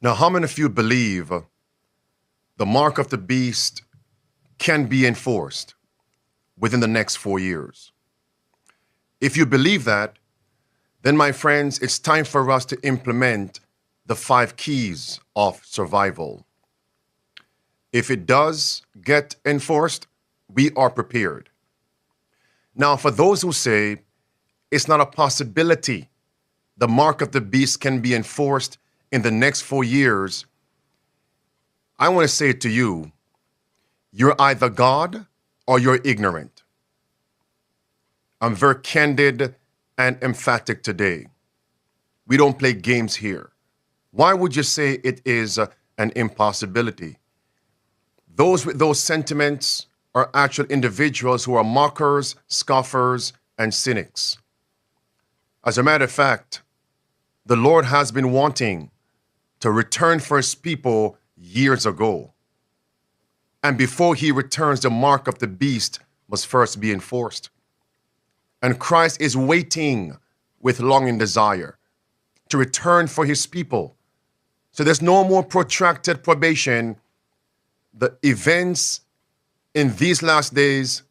Now, how many of you believe the mark of the beast can be enforced within the next 4 years? If you believe that, then my friends, it's time for us to implement the 5 keys of survival. If it does get enforced, we are prepared. Now, for those who say it's not a possibility the mark of the beast can be enforced in the next 4 years, I want to say to you, you're either God or you're ignorant. I'm very candid and emphatic today. We don't play games here. Why would you say it is an impossibility? Those with those sentiments are actual individuals who are mockers, scoffers, and cynics. As a matter of fact, the Lord has been wanting to return for his people years ago. And before he returns, the mark of the beast must first be enforced. And Christ is waiting with longing desire to return for his people. So there's no more protracted probation. The events in these last days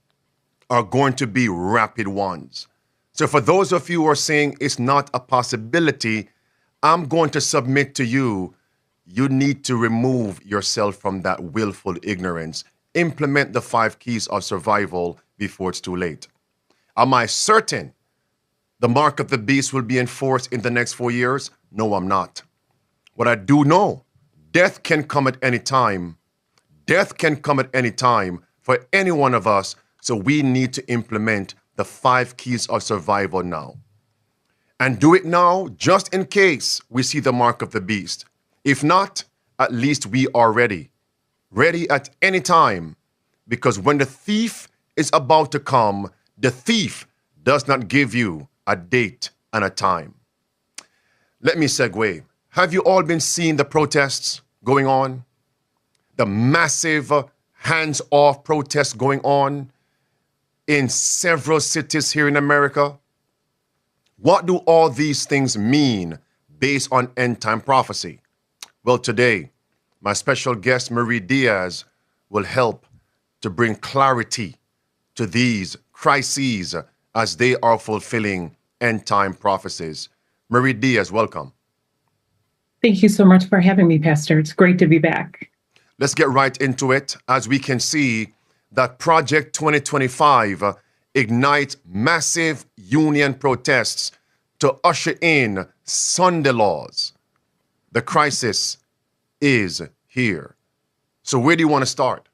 are going to be rapid ones. So for those of you who are saying it's not a possibility, I'm going to submit to you, you need to remove yourself from that willful ignorance. Implement the 5 keys of survival before it's too late. Am I certain the mark of the beast will be enforced in the next 4 years? No, I'm not. What I do know, death can come at any time. Death can come at any time for any one of us, so we need to implement the 5 keys of survival now. And do it now just in case we see the mark of the beast. If not, at least we are ready. Ready at any time, because when the thief is about to come, the thief does not give you a date and a time. Let me segue. Have you all been seeing the protests going on? The massive hands-off protests going on in several cities here in America? What do all these things mean based on end-time prophecy? Well, today, my special guest, Marie Diaz, will help to bring clarity to these crises as they are fulfilling end-time prophecies. Marie Diaz, welcome. Thank you so much for having me, Pastor. It's great to be back. Let's get right into it. As we can see that Project 2025 ignites massive union protests to usher in Sunday laws. The crisis is here. So where do you want to start?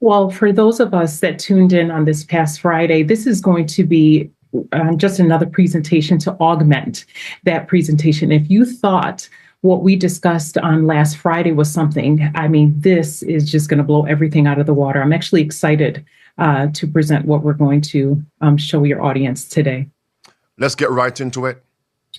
Well, for those of us that tuned in on this past Friday, this is going to be just another presentation to augment that presentation. If you thought what we discussed on last Friday was something, I mean, this is just going to blow everything out of the water. I'm actually excited to present what we're going to show your audience today. Let's get right into it.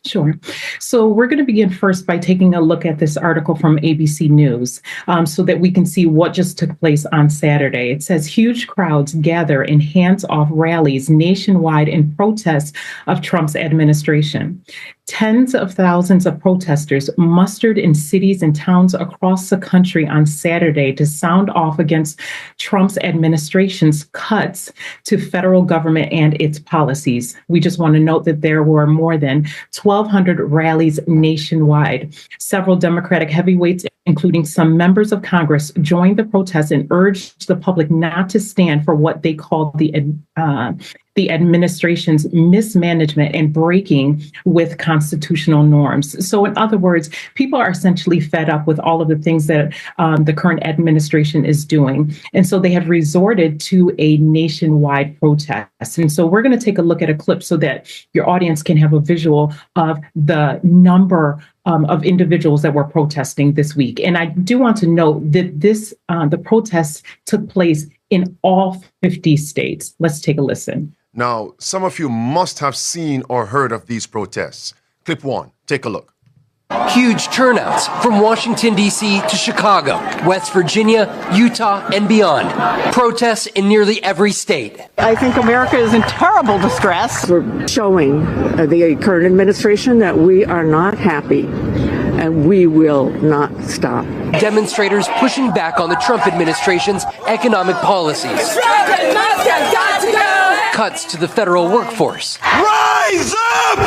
Sure. So we're going to begin first by taking a look at this article from ABC News so that we can see what just took place on Saturday. It says huge crowds gather in hands-off rallies nationwide in protest of Trump's administration. Tens of thousands of protesters mustered in cities and towns across the country on Saturday to sound off against Trump's administration's cuts to federal government and its policies. We just want to note that there were more than 1,200 rallies nationwide. Several Democratic heavyweights, including some members of Congress, joined the protests and urged the public not to stand for what they called the administration's mismanagement and breaking with constitutional norms. So in other words, people are essentially fed up with all of the things that the current administration is doing. And so they have resorted to a nationwide protest. And so we're going to take a look at a clip so that your audience can have a visual of the number of individuals that were protesting this week. And I do want to note that the protests took place in all 50 states. Let's take a listen. Now, some of you must have seen or heard of these protests. Clip 1, take a look. Huge turnouts from Washington, D.C. to Chicago, West Virginia, Utah, and beyond. Protests in nearly every state. I think America is in terrible distress. We're showing the current administration that we are not happy. and we will not stop. Demonstrators pushing back on the Trump administration's economic policies. Cuts to the federal workforce. Rise up!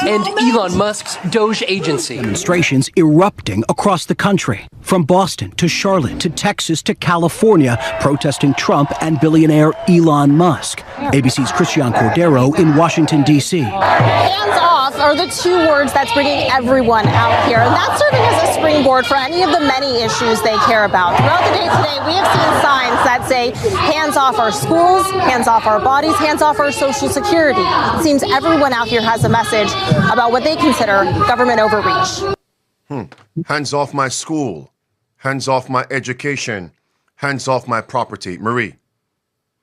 And Elon Musk's Doge agency. Demonstrations erupting across the country, from Boston to Charlotte to Texas to California, protesting Trump and billionaire Elon Musk. ABC's Christian Cordero in Washington, D.C. Hands off are the two words that's bringing everyone out here, and that's serving as a springboard for any of the many issues they care about. Throughout the day today, we have seen signs that say, hands off our schools, hands off our bodies, hands off our Social Security. It seems everyone out here has a message about what they consider government overreach. Hands off my school, hands off my education, hands off my property. Marie.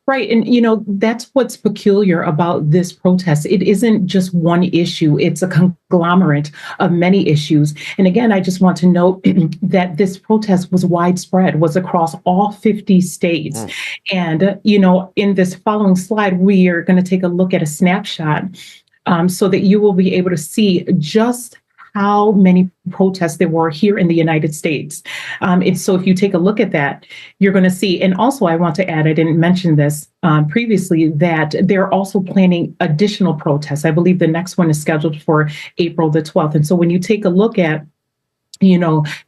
Right. And, that's what's peculiar about this protest. It isn't just one issue. It's a conglomerate of many issues. And again, I just want to note that this protest was widespread, was across all 50 states. And, in this following slide, we are going to take a look at a snapshot so that you will be able to see just how many protests there were here in the United States. So if you take a look at that, you're going to see, and also I want to add, I didn't mention this previously, that they're also planning additional protests. I believe the next one is scheduled for April the 12th. And so when you take a look at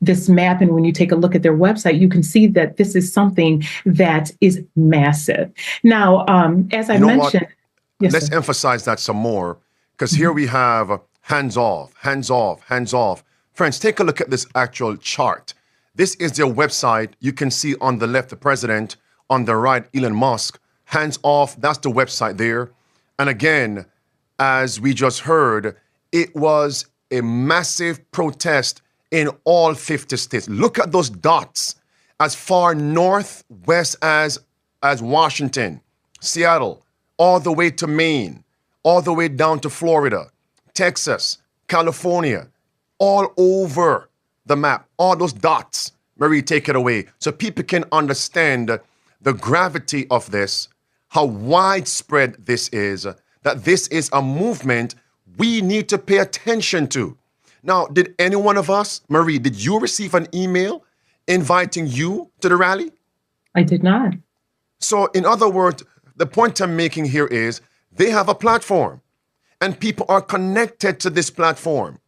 this map, and when you take a look at their website, you can see that this is something that is massive. Now, as I mentioned, yes, let's emphasize that some more, because here we have hands off, hands off, hands off. Friends, take a look at this actual chart. This is their website. You can see on the left, the president, on the right, Elon Musk. Hands off, that's the website there. And again, as we just heard, it was a massive protest in all 50 states. Look at those dots as far northwest as Washington, Seattle, all the way to Maine, all the way down to Florida, Texas, California, all over the map, all those dots. Marie, take it away so people can understand the gravity of this, how widespread this is, that this is a movement we need to pay attention to. Now, did any one of us, Marie, did you receive an email inviting you to the rally? I did not. So in other words, the point I'm making here is they have a platform. And people are connected to this platform,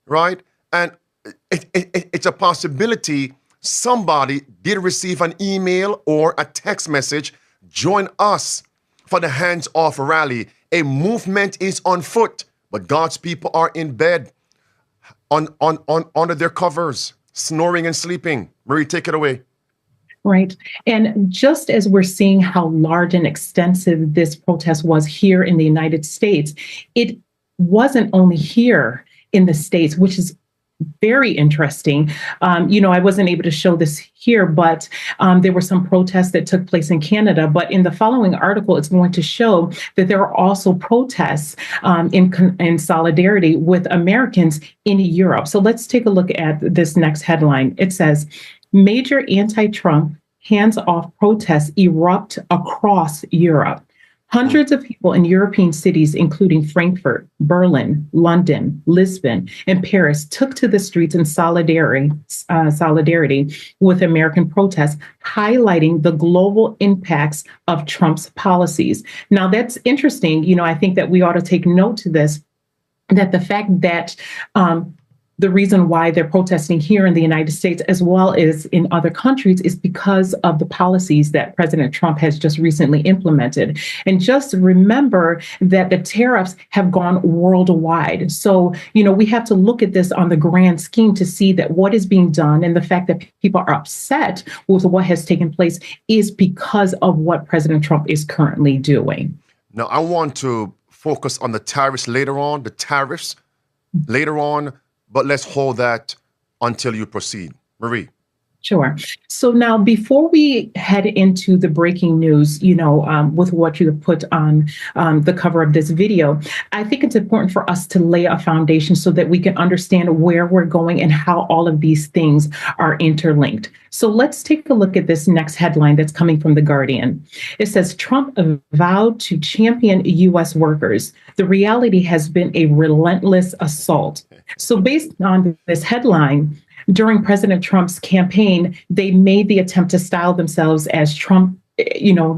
right? And it's a possibility somebody did receive an email or a text message, join us for the Hands Off rally. A movement is on foot, but God's people are in bed, under their covers, snoring and sleeping. Marie, take it away. Right. And just as we're seeing how large and extensive this protest was here in the United States, it wasn't only here in the States, which is very interesting. I wasn't able to show this here, but there were some protests that took place in Canada. But in the following article, it's going to show that there are also protests in solidarity with Americans in Europe. So let's take a look at this next headline. It says, major anti-Trump hands-off protests erupt across Europe. Hundreds of people in European cities, including Frankfurt, Berlin, London, Lisbon, and Paris, took to the streets in solidarity with American protests, highlighting the global impacts of Trump's policies. Now, that's interesting. I think that we ought to take note to this, that the fact that the reason why they're protesting here in the United States as well as in other countries is because of the policies that President Trump has just recently implemented. And just remember that the tariffs have gone worldwide. So, we have to look at this on the grand scheme to see that what is being done, and the fact that people are upset with what has taken place is because of what President Trump is currently doing. Now, I want to focus on the tariffs later on, but let's hold that until you proceed. Marie. Sure. So now, before we head into the breaking news, with what you have put on the cover of this video, I think it's important for us to lay a foundation so that we can understand where we're going and how all of these things are interlinked. So let's take a look at this next headline that's coming from The Guardian. It says, Trump vowed to champion U.S. workers. The reality has been a relentless assault. So based on this headline, during President Trump's campaign, they made the attempt to style themselves as Trump,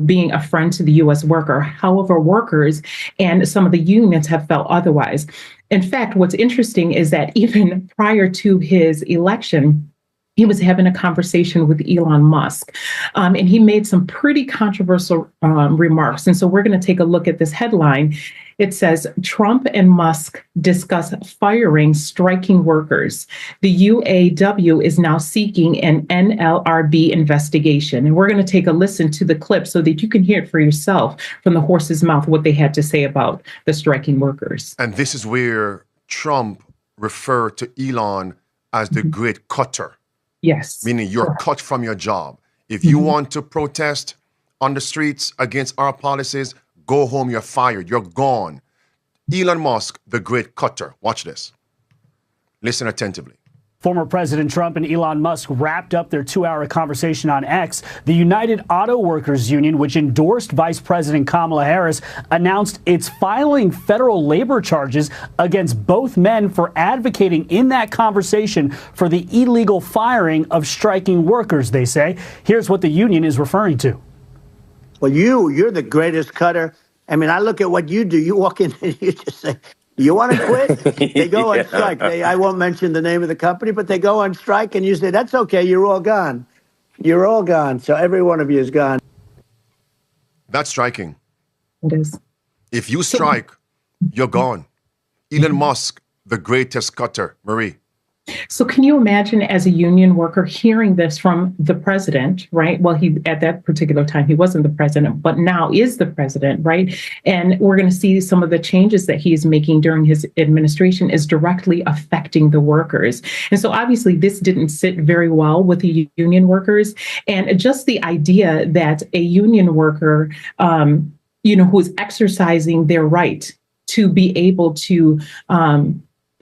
being a friend to the U.S. worker. However, workers and some of the unions have felt otherwise. In fact, what's interesting is that even prior to his election, he was having a conversation with Elon Musk, and he made some pretty controversial remarks. And so we're going to take a look at this headline. It says, Trump and Musk discuss firing striking workers. The UAW is now seeking an NLRB investigation. And we're going to take a listen to the clip so that you can hear it for yourself from the horse's mouth what they had to say about the striking workers. And this is where Trump referred to Elon as the great cutter. Yes. Meaning you're cut from your job. If you want to protest on the streets against our policies, go home, you're fired, you're gone. Elon Musk, the great cutter. Watch this. Listen attentively. Former President Trump and Elon Musk wrapped up their 2-hour conversation on X. The United Auto Workers Union, which endorsed Vice President Kamala Harris, announced it's filing federal labor charges against both men for advocating in that conversation for the illegal firing of striking workers, they say. Here's what the union is referring to. Well, you're the greatest cutter. I mean, I look at what you do. You walk in and you just say, you want to quit? They go on strike. I won't mention the name of the company, but they go on strike and you say, that's okay. You're all gone. You're all gone. So every one of you is gone. That's striking. It is. If you strike, you're gone. Elon Musk, the greatest cutter. Marie. So can you imagine as a union worker hearing this from the president, right? Well, he at that particular time, he wasn't the president, but now is the president, right? And we're going to see some of the changes that he is making during his administration is directly affecting the workers. And so obviously this didn't sit very well with the union workers. And just the idea that a union worker, who is exercising their right to be able to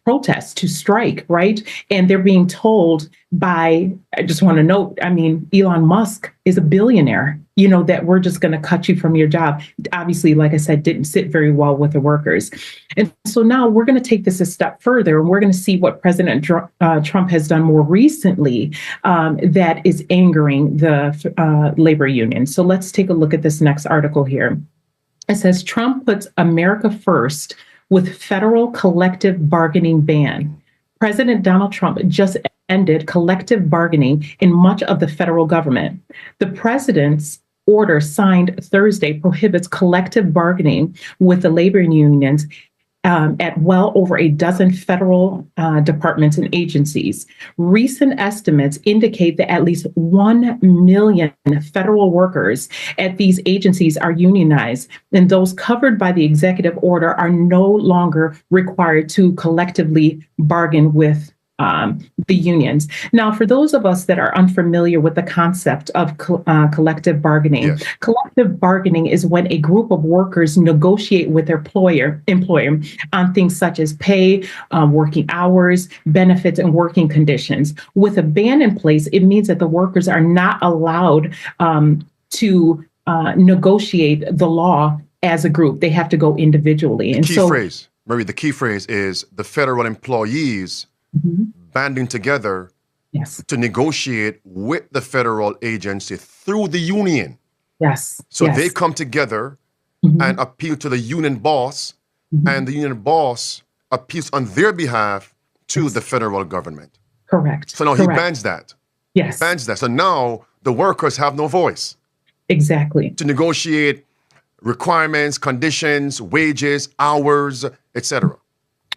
protest, to strike, right? And they're being told by, I just want to note, Elon Musk is a billionaire, that we're just going to cut you from your job. Obviously, like I said, didn't sit very well with the workers. And so now we're going to take this a step further and we're going to see what President Trump has done more recently that is angering the labor union. So let's take a look at this next article here. It says Trump puts America first with federal collective bargaining ban. President Donald Trump just ended collective bargaining in much of the federal government. The president's order signed Thursday prohibits collective bargaining with the labor unions at well over a dozen federal departments and agencies. Recent estimates indicate that at least 1 million federal workers at these agencies are unionized, and those covered by the executive order are no longer required to collectively bargain with the unions. Now, for those of us that are unfamiliar with the concept of collective bargaining, yes. Collective bargaining is when a group of workers negotiate with their employer on things such as pay, working hours, benefits, and working conditions. With a ban in place, it means that the workers are not allowed to negotiate the law as a group. They have to go individually. The key phrase, Marie, the key phrase is the federal employees banding together to negotiate with the federal agency through the union. Yes. So they come together and appeal to the union boss, and the union boss appeals on their behalf to the federal government. Correct. So now he bans that. Yes. Bans that. So now the workers have no voice. Exactly. To negotiate requirements, conditions, wages, hours, etc.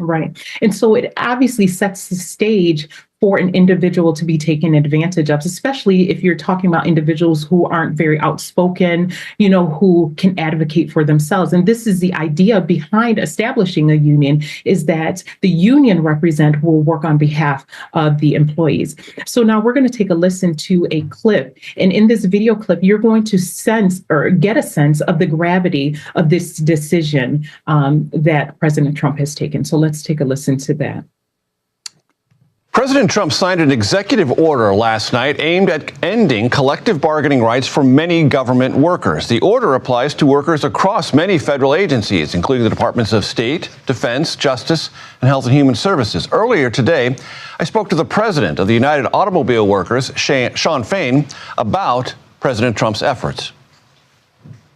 Right. And so it obviously sets the stage for an individual to be taken advantage of, especially if you're talking about individuals who aren't very outspoken, who can advocate for themselves. And this is the idea behind establishing a union, is that the union representative will work on behalf of the employees. So now we're going to take a listen to a clip. And in this video clip, you're going to sense or get a sense of the gravity of this decision that President Trump has taken. So let's take a listen to that. President Trump signed an executive order last night aimed at ending collective bargaining rights for many government workers. The order applies to workers across many federal agencies, including the Departments of State, Defense, Justice, and Health and Human Services. Earlier today, I spoke to the president of the United Automobile Workers, Shawn Fain, about President Trump's efforts.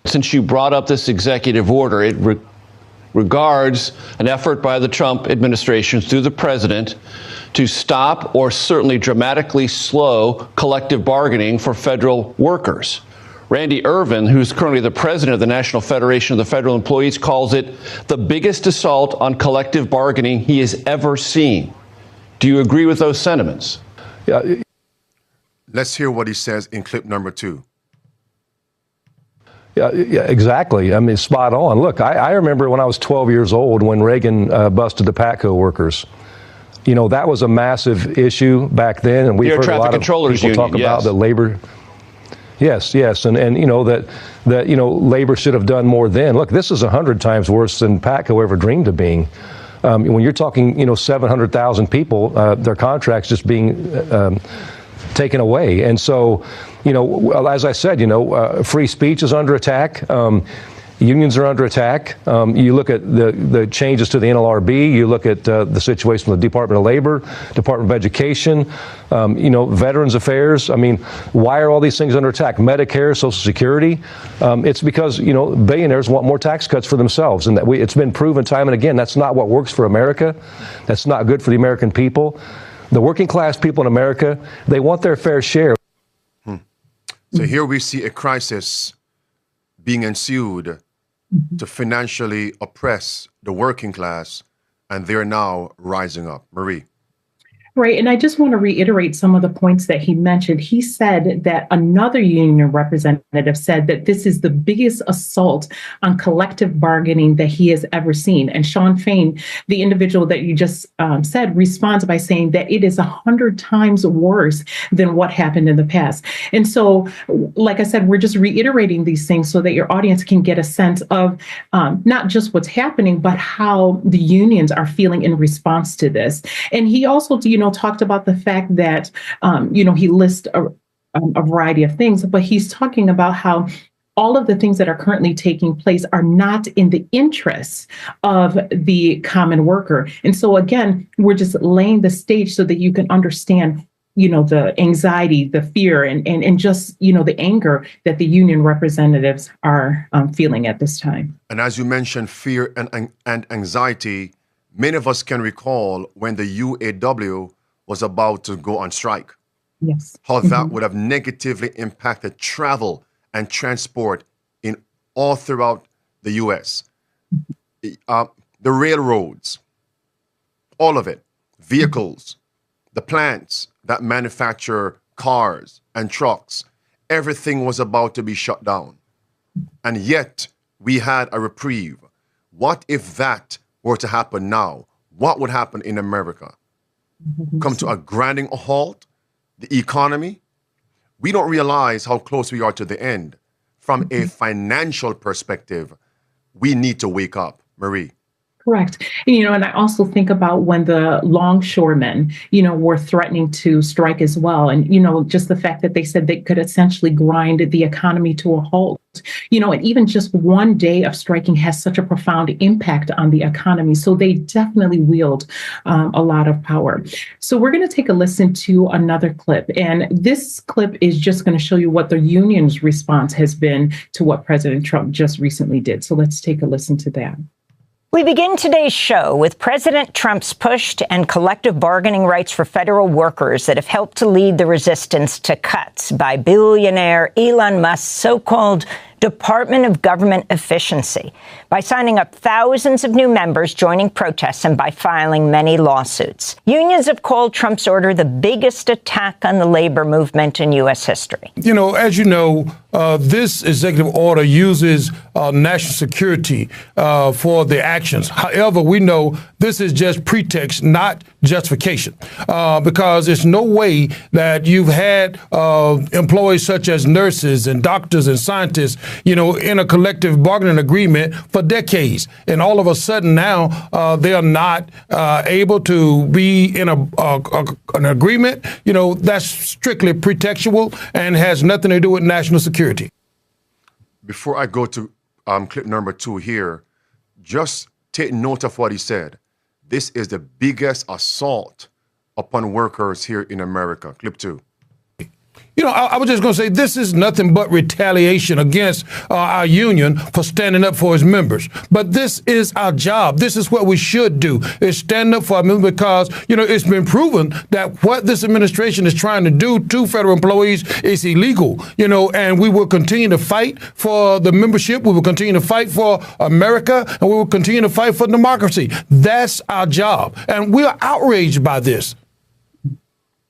Since you brought up this executive order, it regards an effort by the Trump administration through the president to stop or certainly dramatically slow collective bargaining for federal workers. Randy Irvin, who's currently the president of the National Federation of the Federal Employees, calls it the biggest assault on collective bargaining he has ever seen. Do you agree with those sentiments? Yeah. Let's hear what he says in clip number 2. Yeah, exactly. I mean, spot on. Look, I remember when I was 12 years old when Reagan busted the PATCO workers. You know, that was a massive issue back then, and we've heard a lot of people talk about the labor. Yes, and you know that you know labor should have done more then. Look, this is 100 times worse than PATCO ever dreamed of being. When you're talking, you know, 700,000 people, their contracts just being taken away, and so, you know, as I said, you know, free speech is under attack. Unions are under attack. You look at the changes to the NLRB. You look at the situation with the Department of Labor, Department of Education, you know, Veterans Affairs. I mean, why are all these things under attack? Medicare, Social Security. It's because, you know, billionaires want more tax cuts for themselves. And that it's been proven time and again, that's not what works for America. That's not good for the American people. The working class people in America, they want their fair share. So here we see a crisis being ensued to financially oppress the working class, and they're now rising up. Marie. Right. And I just want to reiterate some of the points that he mentioned. He said that another union representative said that this is the biggest assault on collective bargaining that he has ever seen. And Shawn Fain, the individual that you just said, responds by saying that it is 100 times worse than what happened in the past. And so, like I said, we're just reiterating these things so that your audience can get a sense of not just what's happening, but how the unions are feeling in response to this. And he also, talked about the fact that, he lists a variety of things, but he's talking about how all of the things that are currently taking place are not in the interests of the common worker. And so, again, we're just laying the stage so that you can understand, the anxiety, the fear, and just, the anger that the union representatives are feeling at this time. And as you mentioned, fear and anxiety, many of us can recall when the UAW was about to go on strike. Yes. How that would have negatively impacted travel and transport in all throughout the U.S. The railroads, all of it, vehicles, the plants that manufacture cars and trucks, everything was about to be shut down. And yet we had a reprieve. What if that were to happen now? What would happen in America? Come to a grinding halt? The economy? We don't realize how close we are to the end. From a financial perspective, we need to wake up. Marie. Correct. And I also think about when the longshoremen, were threatening to strike as well. And, just the fact that they said they could essentially grind the economy to a halt, and even just one day of striking has such a profound impact on the economy. So they definitely wield a lot of power. So we're going to take a listen to another clip. And this clip is just going to show you what the union's response has been to what President Trump just recently did. So let's take a listen to that. We begin today's show with President Trump's push to end collective bargaining rights for federal workers that have helped to lead the resistance to cuts by billionaire Elon Musk's so-called Department of Government Efficiency, by signing up thousands of new members joining protests and by filing many lawsuits. Unions have called Trump's order the biggest attack on the labor movement in U.S. history. As you know, this executive order uses national security for the actions. However, we know this is just pretext, not justification, because there's no way that you've had employees such as nurses and doctors and scientists, in a collective bargaining agreement for decades, and all of a sudden now they are not able to be in an agreement. That's strictly pretextual and has nothing to do with national security. Before I go to clip number 2 here, just take note of what he said. This is the biggest assault upon workers here in America. Clip 2. I was just going to say this is nothing but retaliation against our union for standing up for its members. But this is our job. This is what we should do, is stand up for our members, because, it's been proven that what this administration is trying to do to federal employees is illegal, and we will continue to fight for the membership. We will continue to fight for America, and we will continue to fight for democracy. That's our job. And we are outraged by this.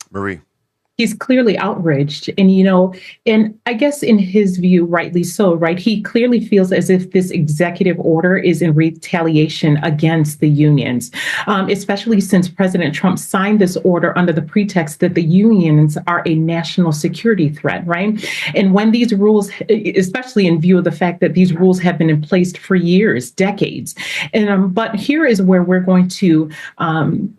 Marie. He's clearly outraged. And I guess in his view, rightly so, right? He clearly feels as if this executive order is in retaliation against the unions, especially since President Trump signed this order under the pretext that the unions are a national security threat, right? And when these rules, especially in view of the fact that these rules have been in place for years, decades. And but here is where we're going to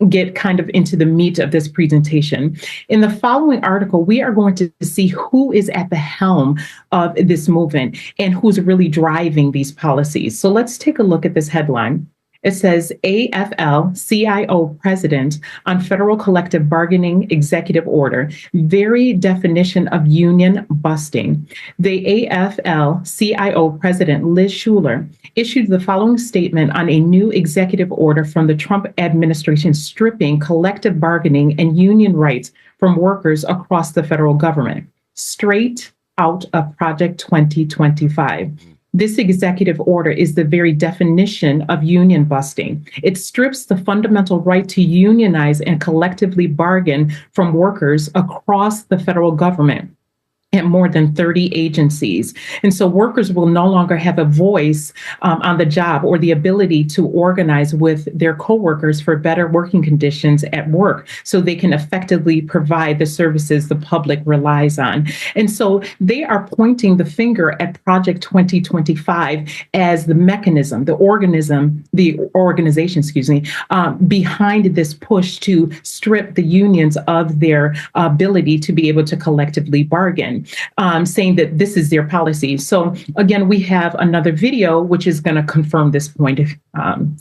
get kind of into the meat of this presentation. In the following article, we are going to see who is at the helm of this movement and who's really driving these policies. So let's take a look at this headline. It says AFL-CIO President on Federal Collective Bargaining Executive Order, very definition of union busting. The AFL-CIO President, Liz Schuler, issued the following statement on a new executive order from the Trump administration stripping collective bargaining and union rights from workers across the federal government, straight out of Project 2025. This executive order is the very definition of union busting. It strips the fundamental right to unionize and collectively bargain from workers across the federal government at more than 30 agencies. And so workers will no longer have a voice on the job or the ability to organize with their coworkers for better working conditions at work so they can effectively provide the services the public relies on. And so they are pointing the finger at Project 2025 as the mechanism, the organization, behind this push to strip the unions of their ability to be able to collectively bargain. Saying that this is their policy. So again, we have another video which is going to confirm this point. If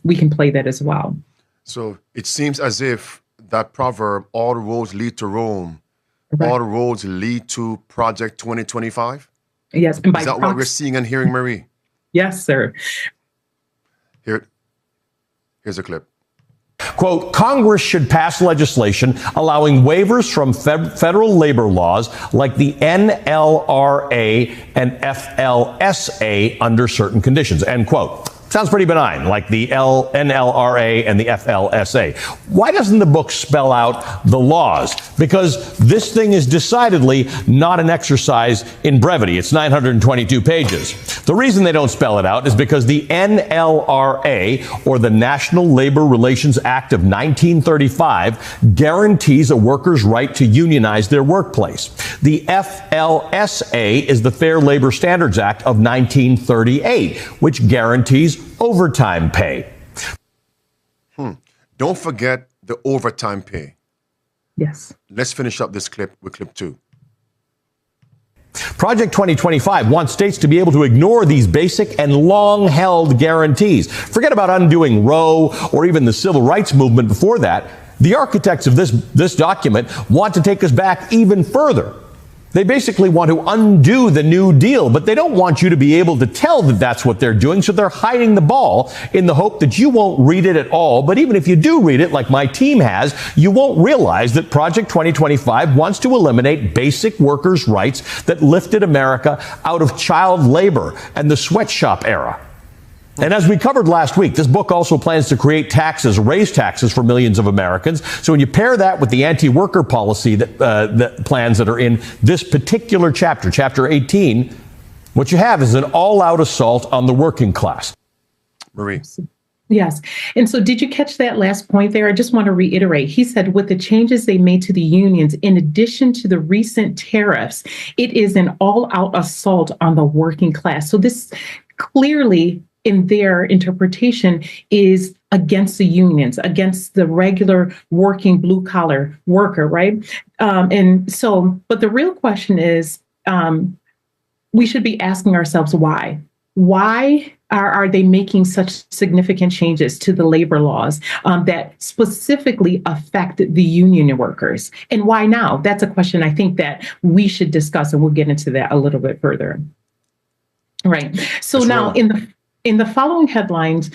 we can play that as well. So it seems as if that proverb, all roads lead to Rome, right. All roads lead to Project 2025? Yes. And is that what we're seeing and hearing, Marie? Yes, sir. Here's a clip. Quote, Congress should pass legislation allowing waivers from federal labor laws like the NLRA and FLSA under certain conditions, end quote. Sounds pretty benign, like the NLRA and the FLSA. Why doesn't the book spell out the laws? Because this thing is decidedly not an exercise in brevity. It's 922 pages. The reason they don't spell it out is because the NLRA, or the National Labor Relations Act of 1935, guarantees a worker's right to unionize their workplace. The FLSA is the Fair Labor Standards Act of 1938, which guarantees overtime pay. Don't forget the overtime pay. Yes. Let's finish up this clip with clip 2. Project 2025 wants states to be able to ignore these basic and long-held guarantees. Forget about undoing Roe or even the civil rights movement before that. The architects of this document want to take us back even further. They basically want to undo the New Deal, but they don't want you to be able to tell that that's what they're doing, so they're hiding the ball in the hope that you won't read it at all. But even if you do read it, like my team has, you won't realize that Project 2025 wants to eliminate basic workers' rights that lifted America out of child labor and the sweatshop era. And as we covered last week, this book also plans to create taxes, raise taxes for millions of Americans. So when you pair that with the anti-worker policy that plans that are in this particular chapter, Chapter 18, What you have is an all-out assault on the working class. Marie. Yes. And so did you catch that last point there? I just want to reiterate. He said with the changes they made to the unions, in addition to the recent tariffs, it is an all-out assault on the working class. So this clearly, in their interpretation, is against the unions, against the regular working blue-collar worker, right? But the real question is, we should be asking ourselves why. Why are they making such significant changes to the labor laws that specifically affect the union workers? And why now? That's a question I think that we should discuss, and we'll get into that a little bit further. Right. So now in the following headlines,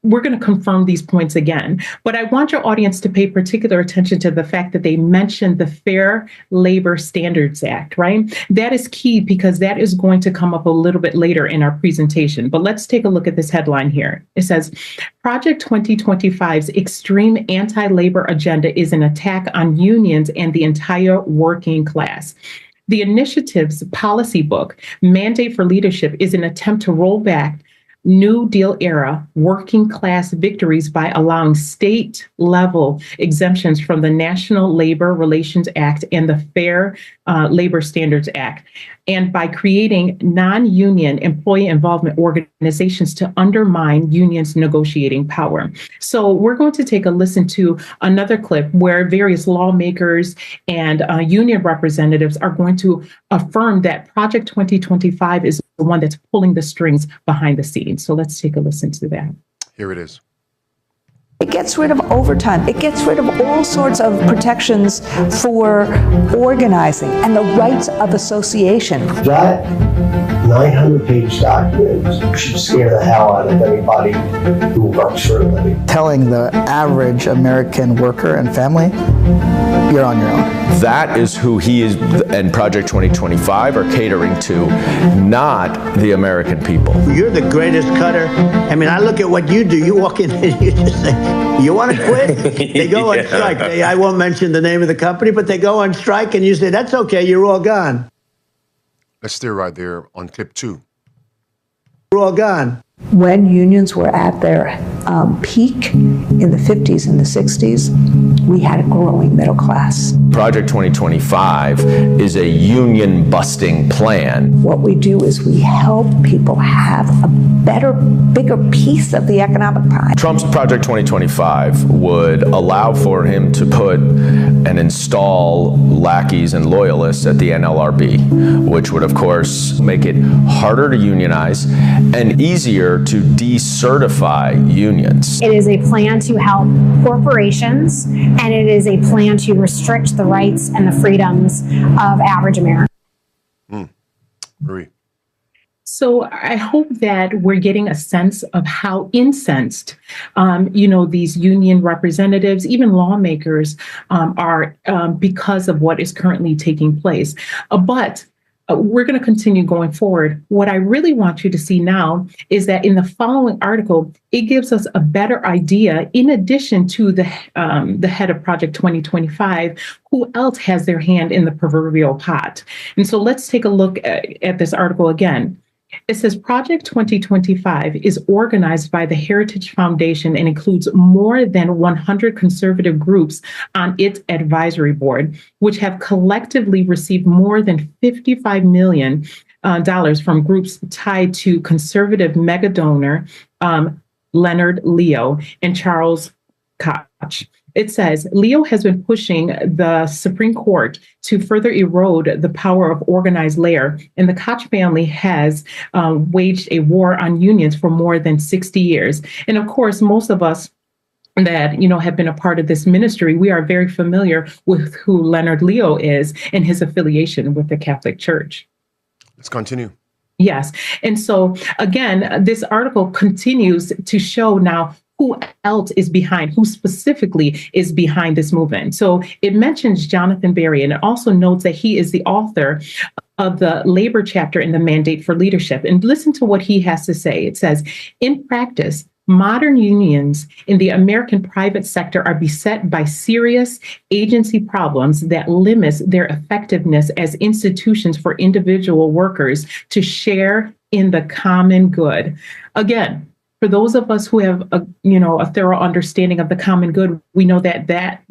we're going to confirm these points again, but I want your audience to pay particular attention to the fact that they mentioned the Fair Labor Standards Act, right? That is key because that is going to come up a little bit later in our presentation. But let's take a look at this headline here. It says, Project 2025's extreme anti-labor agenda is an attack on unions and the entire working class. The initiative's policy book, Mandate for Leadership, is an attempt to roll back New Deal era working class victories by allowing state level exemptions from the National Labor Relations Act and the Fair Labor Standards Act, and by creating non-union employee involvement organizations to undermine unions' negotiating power. So we're going to take a listen to another clip where various lawmakers and union representatives are going to affirm that Project 2025 is the one that's pulling the strings behind the scenes. So let's take a listen to that. Here it is. It gets rid of overtime. It gets rid of all sorts of protections for organizing and the rights of association. That 900-page document should scare the hell out of anybody who works for a living. Telling the average American worker and family, you're on your own. That is who he is and Project 2025 are catering to, not the American people. You're the greatest cutter. I mean, I look at what you do. You walk in and you just say, you want to quit? They go on strike. I won't mention the name of the company, but they go on strike and you say, that's okay, you're all gone. Let's stay right there on clip 2. You're all gone. When unions were at their peak in the 50s and the 60s, we had a growing middle class. Project 2025 is a union-busting plan. What we do is we help people have a better, bigger piece of the economic pie. Trump's Project 2025 would allow for him to put and install lackeys and loyalists at the NLRB, which would, of course, make it harder to unionize and easier to decertify unions. It is a plan to help corporations, and it is a plan to restrict the rights and the freedoms of average Americans. Marie. So I hope that we're getting a sense of how incensed, these union representatives, even lawmakers, are because of what is currently taking place. But we're going to continue going forward. What I really want you to see now is that in the following article, it gives us a better idea, in addition to the head of Project 2025, who else has their hand in the proverbial pot. And so let's take a look at this article again. It says Project 2025 is organized by the Heritage Foundation and includes more than 100 conservative groups on its advisory board, which have collectively received more than $55 million from groups tied to conservative mega donor Leonard Leo and Charles Koch. It says Leo has been pushing the Supreme Court to further erode the power of organized labor, and the Koch family has waged a war on unions for more than 60 years. And of course, most of us that have been a part of this ministry, we are very familiar with who Leonard Leo is and his affiliation with the Catholic Church. Let's continue. Yes. And so again, this article continues to show now who else is behind, who specifically is behind this movement. So it mentions Jonathan Berry, and it also notes that he is the author of the labor chapter in the Mandate for Leadership. And listen to what he has to say. It says, in practice, modern unions in the American private sector are beset by serious agency problems that limits their effectiveness as institutions for individual workers to share in the common good. Again, for those of us who have a thorough understanding of the common good, we know that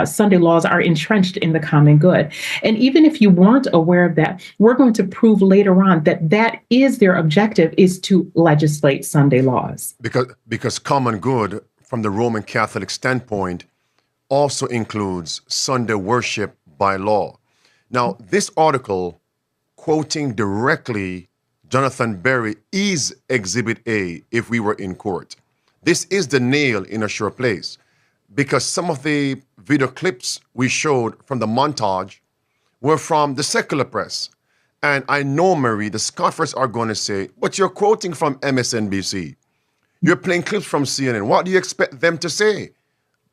Sunday laws are entrenched in the common good. And even if you weren't aware of that, we're going to prove later on that is their objective, is to legislate Sunday laws. Because common good, from the Roman Catholic standpoint, also includes Sunday worship by law. Now, this article, quoting directly Jonathan Berry, is Exhibit A if we were in court. This is the nail in a sure place, because some of the video clips we showed from the montage were from the secular press. And I know, Marie, the scoffers are going to say, but you're quoting from MSNBC. You're playing clips from CNN. What do you expect them to say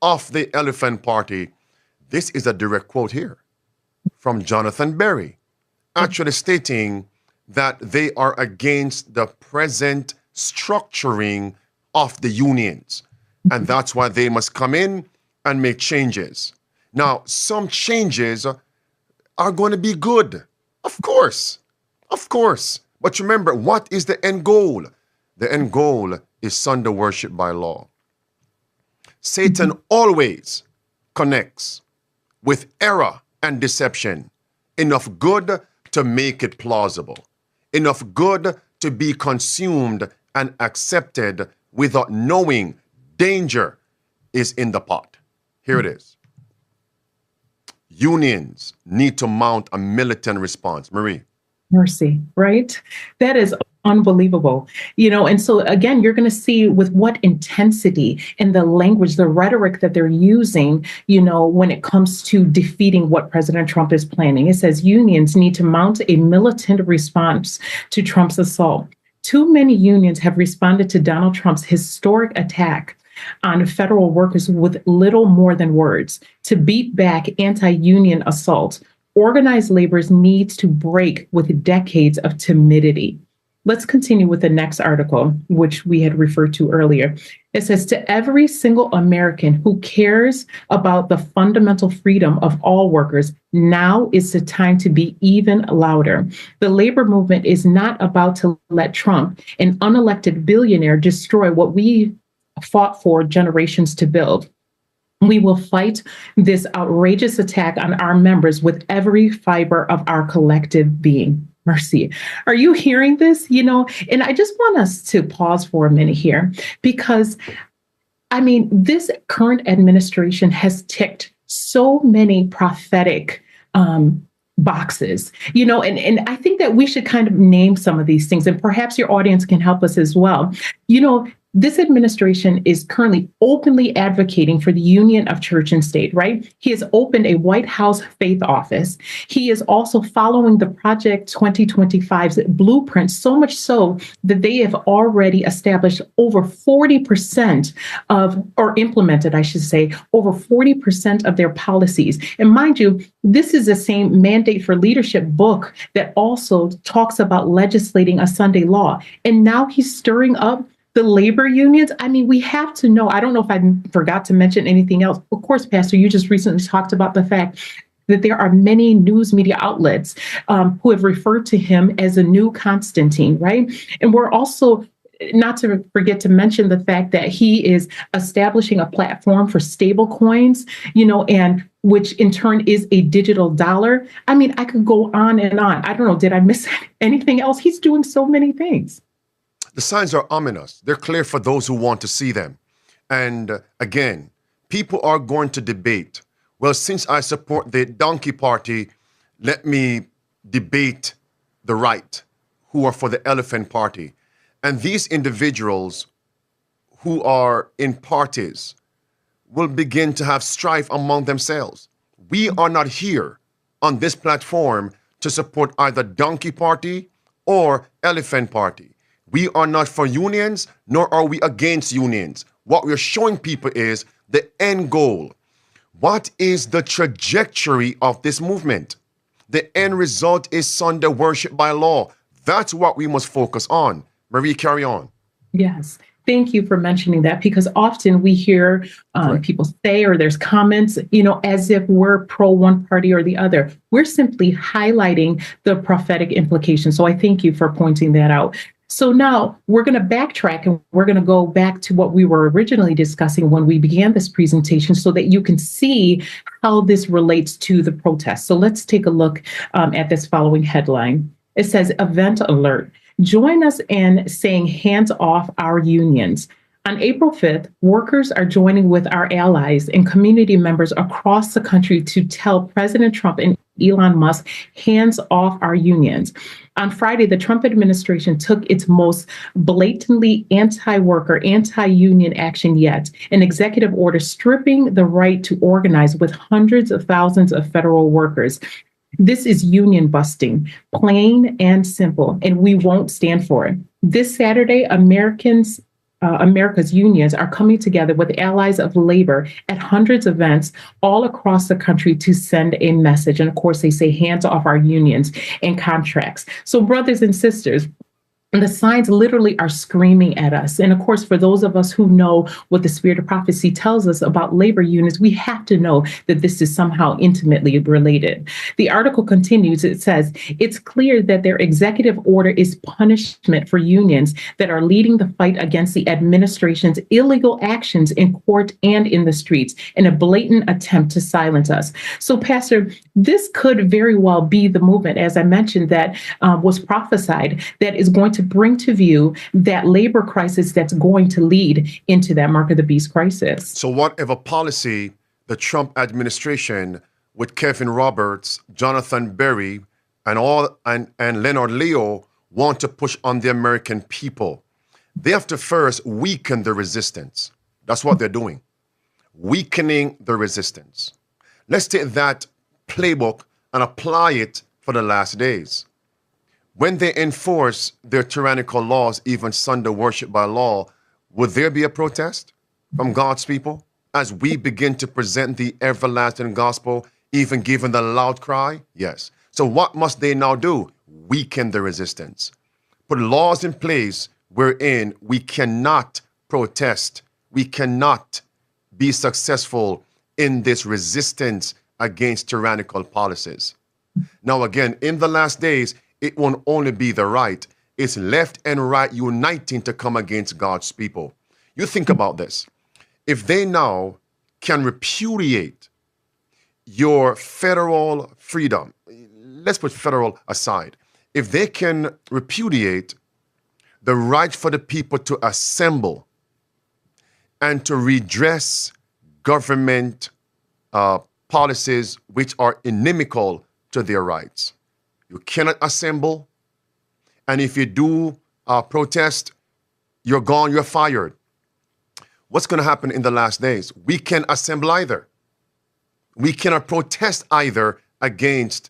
of the Elephant Party? This is a direct quote here from Jonathan Berry, actually stating that they are against the present structuring of the unions. And that's why they must come in and make changes. Now, some changes are going to be good. Of course. But remember, what is the end goal? The end goal is Sunday worship by law. Satan always connects with error and deception. Enough good to make it plausible. Enough good to be consumed and accepted without knowing danger is in the pot. Here it is. Unions need to mount a militant response. Marie. Mercy, right? That is unbelievable. And so again, you're going to see with what intensity and the language, the rhetoric that they're using, when it comes to defeating what President Trump is planning. It says unions need to mount a militant response to Trump's assault. Too many unions have responded to Donald Trump's historic attack on federal workers with little more than words. To beat back anti-union assault, organized labor needs to break with decades of timidity. Let's continue with the next article, which we had referred to earlier. It says, to every single American who cares about the fundamental freedom of all workers, now is the time to be even louder. The labor movement is not about to let Trump, an unelected billionaire, destroy what we fought for generations to build. We will fight this outrageous attack on our members with every fiber of our collective being. Mercy. Are you hearing this? And I just want us to pause for a minute here, because, this current administration has ticked so many prophetic boxes, and I think that we should kind of name some of these things, and perhaps your audience can help us as well. This administration is currently openly advocating for the union of church and state, right? He has opened a White House faith office. He is also following the Project 2025's blueprint, so much so that they have already established over 40% implemented, I should say, over 40% of their policies. And mind you, this is the same Mandate for Leadership book that also talks about legislating a Sunday law. And now he's stirring up the labor unions. We have to know. I don't know if I forgot to mention anything else. Of course, Pastor, you just recently talked about the fact that there are many news media outlets who have referred to him as a new Constantine, right? And we're also not to forget to mention the fact that he is establishing a platform for stable coins, and which in turn is a digital dollar. I could go on and on. I don't know. Did I miss anything else? He's doing so many things. The signs are ominous. They're clear for those who want to see them. And again, people are going to debate. Well, since I support the donkey party, let me debate the right, who are for the elephant party. And these individuals who are in parties will begin to have strife among themselves. We are not here on this platform to support either donkey party or elephant party. We are not for unions, nor are we against unions. What we're showing people is the end goal. What is the trajectory of this movement? The end result is Sunday worship by law. That's what we must focus on. Marie, carry on. Yes. Thank you for mentioning that, because often we hear people say, or there's comments, as if we're pro one party or the other. We're simply highlighting the prophetic implications. So I thank you for pointing that out. So now we're going to backtrack and we're going to go back to what we were originally discussing when we began this presentation so that you can see how this relates to the protest. So let's take a look at this following headline. It says, event alert. Join us in saying hands off our unions. On April 5th, workers are joining with our allies and community members across the country to tell President Trump and Elon Musk, hands off our unions. On Friday, the Trump administration took its most blatantly anti-worker, anti-union action yet, an executive order stripping the right to organize with hundreds of thousands of federal workers. This is union busting, plain and simple, and we won't stand for it. This Saturday, America's unions are coming together with allies of labor at hundreds of events all across the country to send a message. And of course, they say hands off our unions and contracts. So brothers and sisters, the signs literally are screaming at us. And of course, for those of us who know what the spirit of prophecy tells us about labor unions, we have to know that this is somehow intimately related. The article continues. It says, it's clear that their executive order is punishment for unions that are leading the fight against the administration's illegal actions in court and in the streets in a blatant attempt to silence us. So, Pastor, this could very well be the movement, as I mentioned, that was prophesied, that is going to bring to view that labor crisis that's going to lead into that mark of the beast crisis. So whatever policy the Trump administration with Kevin Roberts, Jonathan Berry, and Leonard Leo want to push on the American people, they have to first weaken the resistance. That's what they're doing, weakening the resistance. Let's take that playbook and apply it for the last days. When they enforce their tyrannical laws, even Sunday worship by law, would there be a protest from God's people as we begin to present the everlasting gospel, even given the loud cry? Yes. So what must they now do? Weaken the resistance. Put laws in place wherein we cannot protest. We cannot be successful in this resistance against tyrannical policies. Now, again, in the last days, it won't only be the right. It's left and right uniting to come against God's people. You think about this. If they now can repudiate your federal freedom, let's put federal aside. If they can repudiate the right for the people to assemble and to redress government policies which are inimical to their rights, you cannot assemble, and if you do protest, you're gone, you're fired. What's going to happen in the last days? We can't assemble either. We cannot protest either against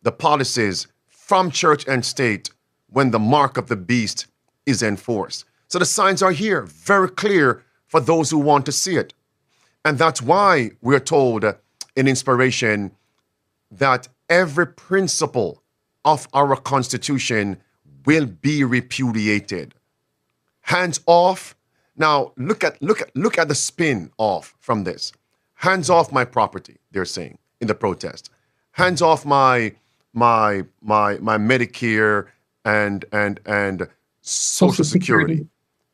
the policies from church and state when the mark of the beast is enforced. So the signs are here, very clear for those who want to see it. And that's why we're told in Inspiration that every principle of our Constitution will be repudiated. Hands off. Now look at the spin off from this. Hands off my property, they're saying in the protest. Hands off my Medicare and Social Security.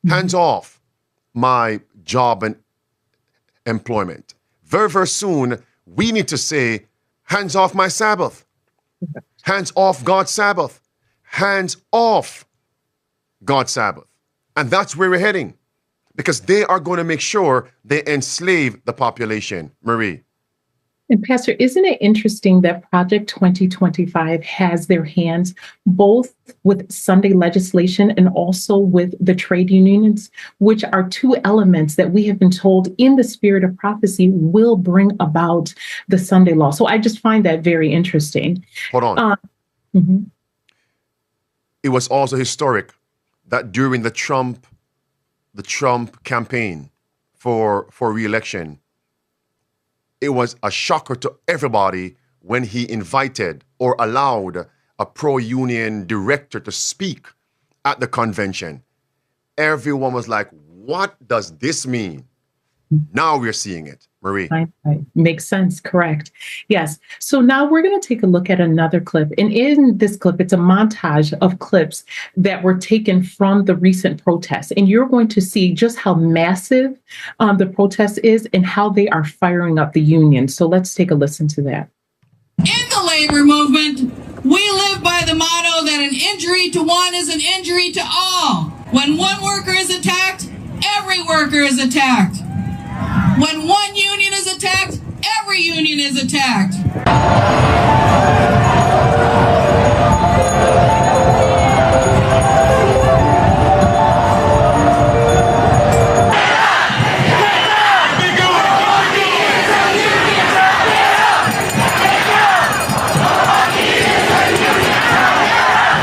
Hands off my job and employment. Very, very soon, we need to say, hands off my Sabbath. Hands off God's Sabbath. Hands off God's Sabbath. And that's where we're heading, because they are going to make sure they enslave the population. Marie. And Pastor, isn't it interesting that Project 2025 has their hands both with Sunday legislation and also with the trade unions, which are two elements that we have been told in the spirit of prophecy will bring about the Sunday law. So I just find that very interesting. Hold on. It was also historic that during the Trump campaign for re-election, it was a shocker to everybody when he invited or allowed a pro-union director to speak at the convention. Everyone was like, what does this mean? Now we're seeing it. Marie. Right. Makes sense. Correct. Yes. So now we're going to take a look at another clip. And in this clip, it's a montage of clips that were taken from the recent protests. And you're going to see just how massive the protest is and how they are firing up the union. So let's take a listen to that. In the labor movement, we live by the motto that an injury to one is an injury to all. When one worker is attacked, every worker is attacked. When one union is attacked, every union is attacked.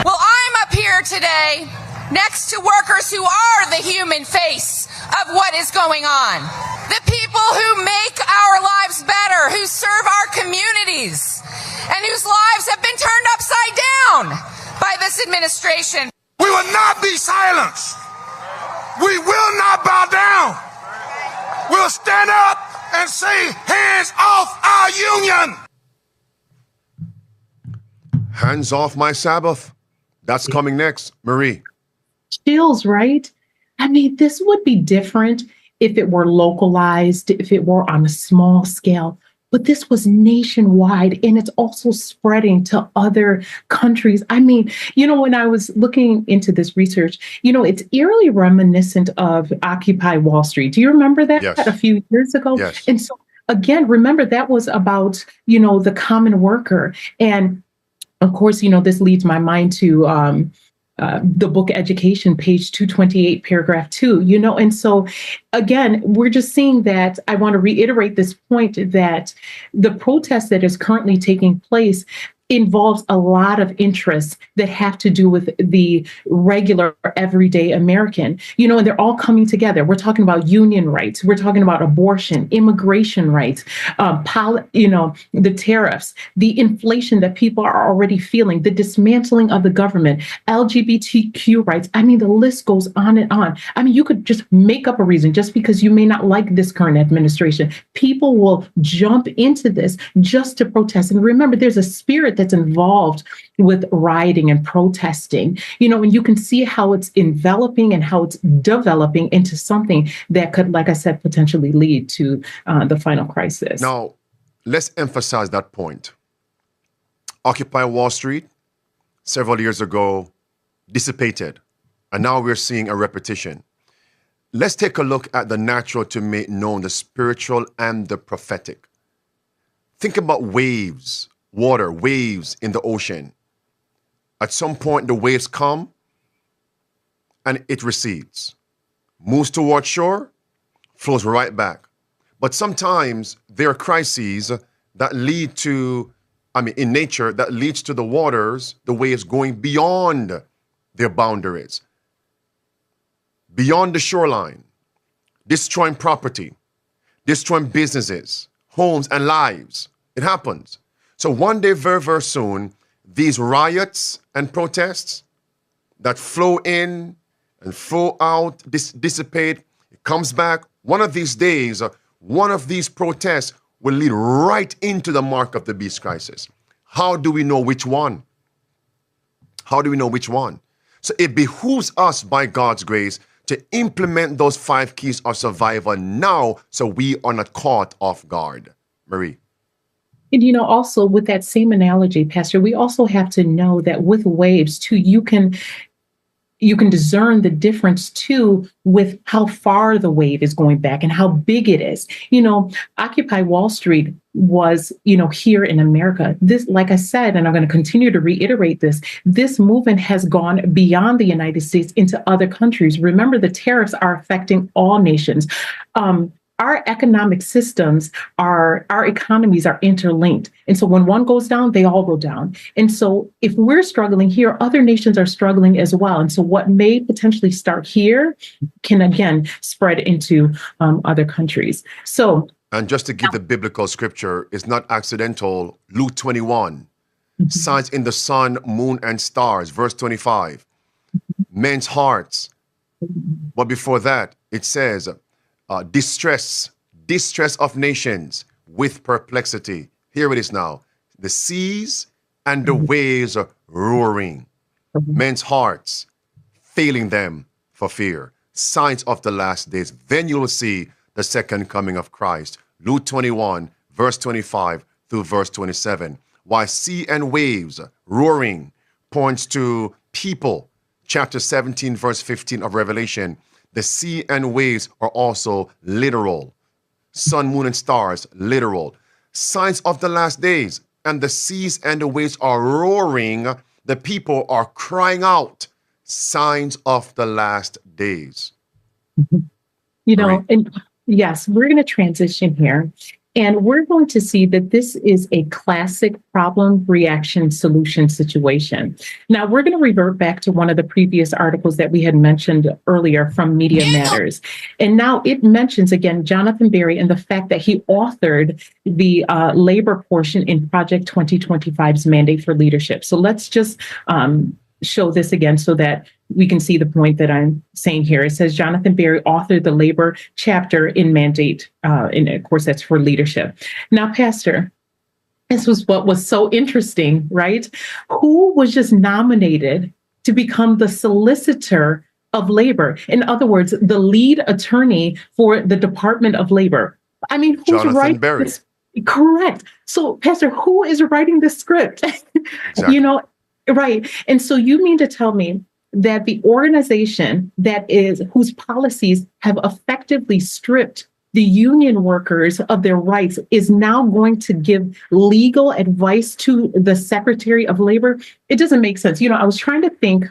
Well, I'm up here today next to workers who are the human face of what is going on. The people who make our lives better, who serve our communities, and whose lives have been turned upside down by this administration. We will not be silenced. We will not bow down. We'll stand up and say, hands off our union. Hands off my Sabbath. That's coming next. Marie. Chills, right? I mean, this would be different if it were localized, if it were on a small scale, but this was nationwide and it's also spreading to other countries. I mean, when I was looking into this research, it's eerily reminiscent of Occupy Wall Street. Do you remember that a few years ago? Yes. And so again, remember that was about, the common worker. And of course, this leads my mind to, the book Education, page 228, paragraph 2, and so again, we're just seeing that. I want to reiterate this point that the protest that is currently taking place involves a lot of interests that have to do with the regular everyday American, and they're all coming together. We're talking about union rights. We're talking about abortion, immigration rights, the tariffs, the inflation that people are already feeling, the dismantling of the government, LGBTQ rights. I mean, the list goes on and on. I mean, you could just make up a reason just because you may not like this current administration. People will jump into this just to protest. And remember, there's a spirit that's involved with rioting and protesting, and you can see how it's enveloping and how it's developing into something that could, like I said, potentially lead to the final crisis. Now, let's emphasize that point. Occupy Wall Street, several years ago, dissipated, and now we're seeing a repetition. Let's take a look at the natural to make known the spiritual and the prophetic. Think about waves. Water, waves in the ocean. At some point, the waves come and it recedes, moves toward shore, flows right back. But sometimes there are crises that lead to, in nature, that leads to the waters, the waves going beyond their boundaries, beyond the shoreline, destroying property, destroying businesses, homes, and lives. It happens. So one day, very, very soon, these riots and protests that flow in and flow out, dissipate, it comes back. One of these days, one of these protests will lead right into the mark of the beast crisis. How do we know which one? How do we know which one? So it behooves us, by God's grace, to implement those 5 keys of survival now so we are not caught off guard. Marie. And, also with that same analogy, Pastor, we also have to know that with waves too, you can discern the difference too with how far the wave is going back and how big it is. Occupy Wall Street was, here in America. This, like I said, and I'm going to continue to reiterate this movement has gone beyond the United States into other countries. Remember, the tariffs are affecting all nations. Our economic systems, our economies are interlinked. And so when one goes down, they all go down. And so if we're struggling here, other nations are struggling as well. And so what may potentially start here can again spread into other countries. So, and just to give the biblical scripture, it's not accidental. Luke 21, signs in the sun, moon, and stars, verse 25. Men's hearts But before that, it says, distress of nations with perplexity. Here it is now. The seas and the waves are roaring. Men's hearts failing them for fear. Signs of the last days. Then you will see the second coming of Christ. Luke 21, verse 25 through verse 27. Why sea and waves roaring points to people. Chapter 17, verse 15 of Revelation. The sea and waves are also literal. Sun, moon, and stars, literal. Signs of the last days. And the seas and the waves are roaring. The people are crying out. Signs of the last days. You know, and yes, we're going to transition here. And we're going to see that this is a classic problem, reaction, solution situation. Now, we're going to revert back to one of the previous articles that we had mentioned earlier from Media Matters. And now it mentions, again, Jonathan Berry and the fact that he authored the labor portion in Project 2025's mandate for leadership. So let's just show this again so that we can see the point that I'm saying here. It says Jonathan Berry authored the labor chapter in mandate, and of course that's for leadership. Now, Pastor, this was what was so interesting, right? Who was just nominated to become the solicitor of labor? In other words, the lead attorney for the Department of Labor. I mean, who's Jonathan writing Berry. this? Correct. So, Pastor, who is writing this script? Exactly. You know, right. And so you mean to tell me that the organization that is whose policies have effectively stripped the union workers of their rights is now going to give legal advice to the Secretary of Labor? It doesn't make sense. You know, I was trying to think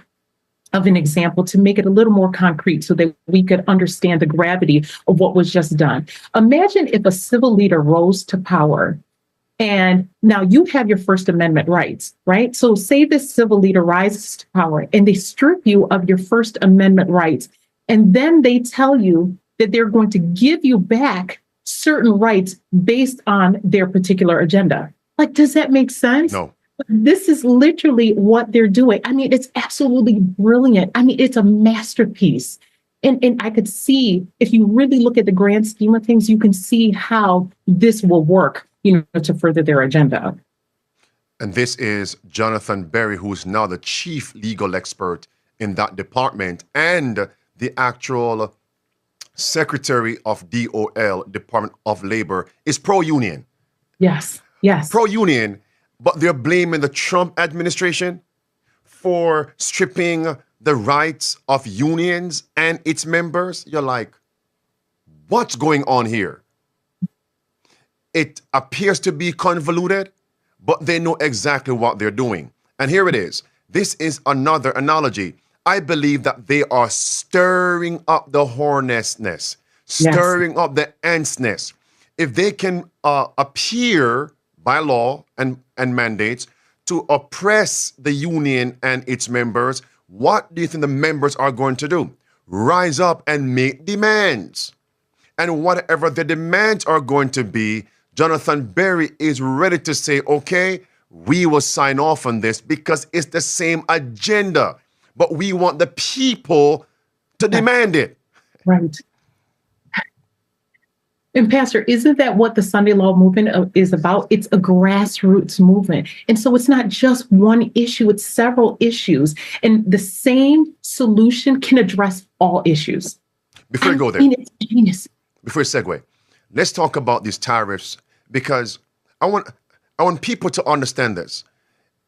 of an example to make it a little more concrete so that we could understand the gravity of what was just done. Imagine if a civil leader rose to power. And now you have your First Amendment rights, right? So say this civil leader rises to power and they strip you of your First Amendment rights. And then they tell you that they're going to give you back certain rights based on their particular agenda. Like, does that make sense? No. This is literally what they're doing. I mean, it's absolutely brilliant. I mean, it's a masterpiece. And I could see, if you really look at the grand scheme of things, you can see how this will work, you know, to further their agenda. And this is Jonathan Berry, who is now the chief legal expert in that department and the actual secretary of DOL, Department of Labor, is pro-union. Yes, yes. Pro-union, but they're blaming the Trump administration for stripping the rights of unions and its members. You're like, what's going on here? It appears to be convoluted, but they know exactly what they're doing. And here it is. This is another analogy. I believe that they are stirring up the hornet's nest, stirring up the ant's nest. If they can appear by law and mandates to oppress the union and its members, what do you think the members are going to do? Rise up and make demands. And whatever the demands are going to be, Jonathan Berry is ready to say, okay, we will sign off on this because it's the same agenda, but we want the people to demand it. Right. And Pastor, isn't that what the Sunday Law movement is about? It's a grassroots movement. And so it's not just one issue, it's several issues. And the same solution can address all issues. Before you go there, it's genius. Before you segue, let's talk about these tariffs, because I want people to understand this.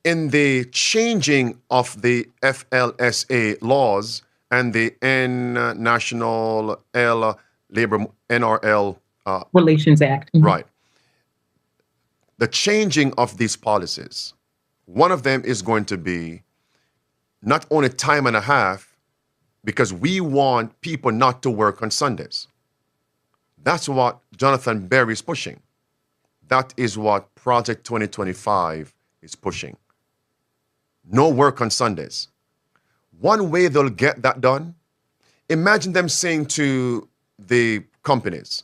In the changing of the FLSA laws and the National Labor NRL Relations Act. Mm-hmm. Right. The changing of these policies, one of them is going to be not only time and a half, because we want people not to work on Sundays. That's what Jonathan Berry is pushing. That is what Project 2025 is pushing. No work on Sundays. One way they'll get that done, imagine them saying to the companies,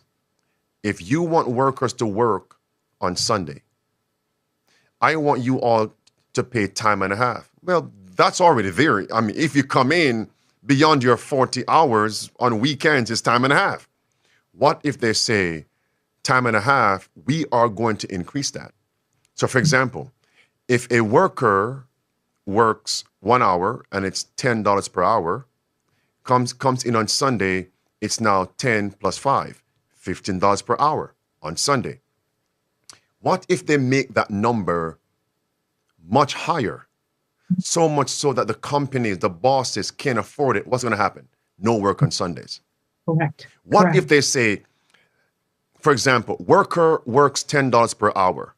if you want workers to work on Sunday, I want you all to pay time and a half. Well, that's already there. I mean, if you come in beyond your 40 hours on weekends is time and a half. What if they say time and a half, we are going to increase that? So for example, if a worker works 1 hour and it's $10 per hour, comes in on Sunday, it's now 10 plus 5, $15 per hour on Sunday. What if they make that number much higher? So much so that the companies, the bosses can't afford it. What's going to happen? No work on Sundays. Correct. What Correct. if they say, for example, worker works $10 per hour.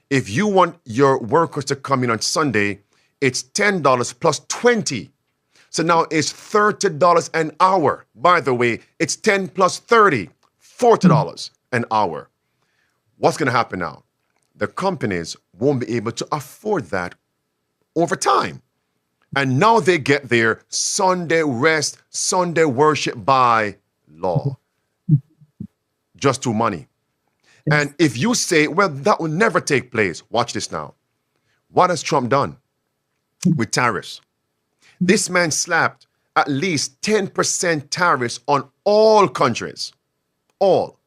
If you want your workers to come in on Sunday, it's $10 plus 20. So now it's $30 an hour. By the way, it's 10 plus 30, $40 an hour. What's going to happen now? The companies won't be able to afford that over time. And now they get their Sunday rest, Sunday worship by law, just through money. And if you say, well, that will never take place, watch this now. What has Trump done with tariffs? This man slapped at least 10% tariffs on all countries. All.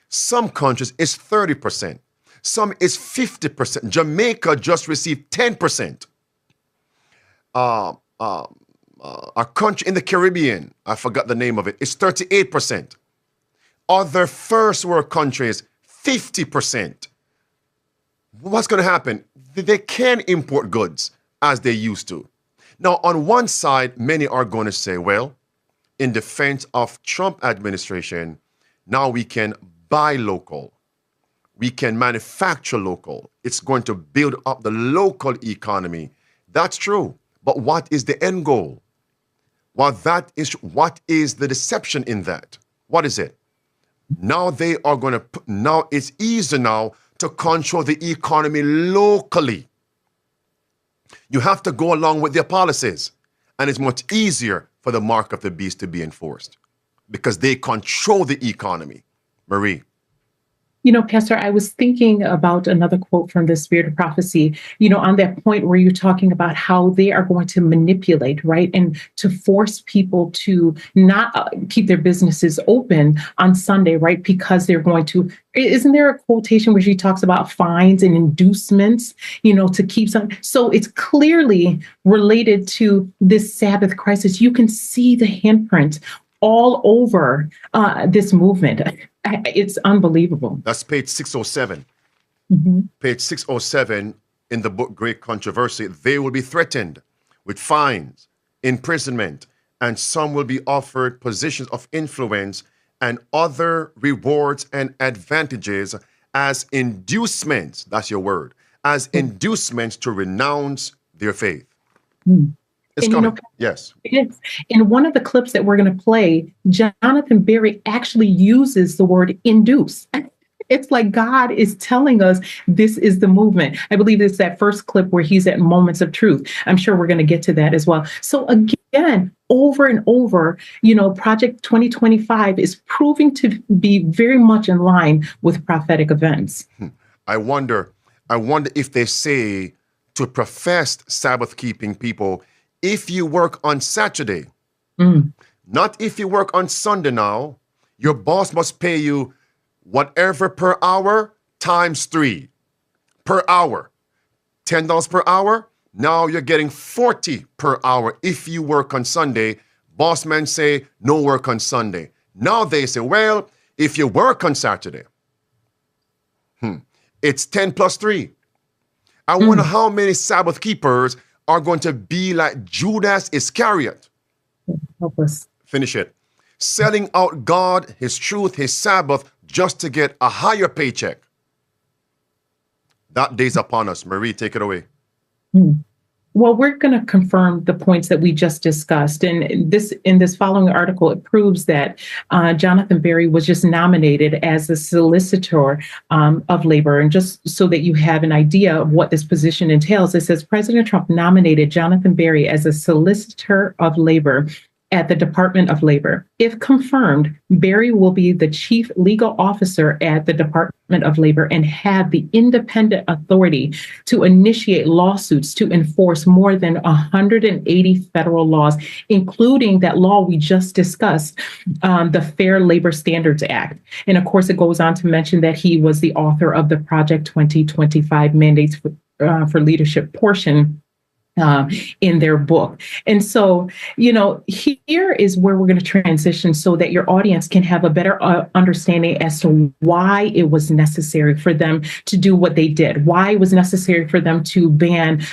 Some countries is 30%. Some is 50%. Jamaica just received 10%. A country in the Caribbean, I forgot the name of it, it's 38%. Other first world countries, 50%. What's going to happen? They can import goods as they used to. Now, on one side, many are going to say, well, in defense of Trump administration, now we can buy local. We can manufacture local. It's going to build up the local economy. That's true. But what is the end goal? Well, what is the deception in that? What is it? Now they are going to, now it's easier now to control the economy locally. You have to go along with their policies. And it's much easier for the mark of the beast to be enforced because they control the economy. Marie. You know, Pastor, I was thinking about another quote from the Spirit of Prophecy, you know, on that point where you're talking about how they are going to manipulate, right? And to force people to not keep their businesses open on Sunday, right? Because they're going to, isn't there a quotation where she talks about fines and inducements, you know, to keep some, so it's clearly related to this Sabbath crisis. You can see the handprint all over this movement. It's unbelievable. That's page 607. Mm-hmm. Page 607 in the book Great Controversy. They will be threatened with fines, imprisonment, and some will be offered positions of influence and other rewards and advantages as inducements, that's your word, as inducements to renounce their faith. Mm. It's and coming. You know, yes. It's in one of the clips that we're going to play, Jonathan Berry actually uses the word induce. It's like God is telling us this is the movement. I believe it's that first clip where he's at Moments of Truth. I'm sure we're going to get to that as well. So again, over and over, you know, Project 2025 is proving to be very much in line with prophetic events. I wonder if they say to professed Sabbath-keeping people, if you work on Saturday, not if you work on Sunday now, your boss must pay you whatever per hour times 3 per hour. $10 per hour. Now you're getting 40 per hour if you work on Sunday. Boss men say no work on Sunday. Now they say, well, if you work on Saturday, it's 10 plus 3. I wonder how many Sabbath keepers are going to be like Judas Iscariot. Help us. Finish it. Selling out God, his truth, his Sabbath, just to get a higher paycheck. That day's upon us. Marie, take it away. Well, we're going to confirm the points that we just discussed. And in this following article, it proves that Jonathan Berry was just nominated as a solicitor of labor. And just so that you have an idea of what this position entails, it says President Trump nominated Jonathan Berry as a solicitor of labor at the Department of Labor. If confirmed, Berry will be the chief legal officer at the Department of Labor and have the independent authority to initiate lawsuits to enforce more than 180 federal laws, including that law we just discussed, the Fair Labor Standards Act. And of course, it goes on to mention that he was the author of the Project 2025 Mandates for Leadership portion in their book. And so, here is where we're going to transition so that your audience can have a better understanding as to why it was necessary for them to do what they did, why it was necessary for them to ban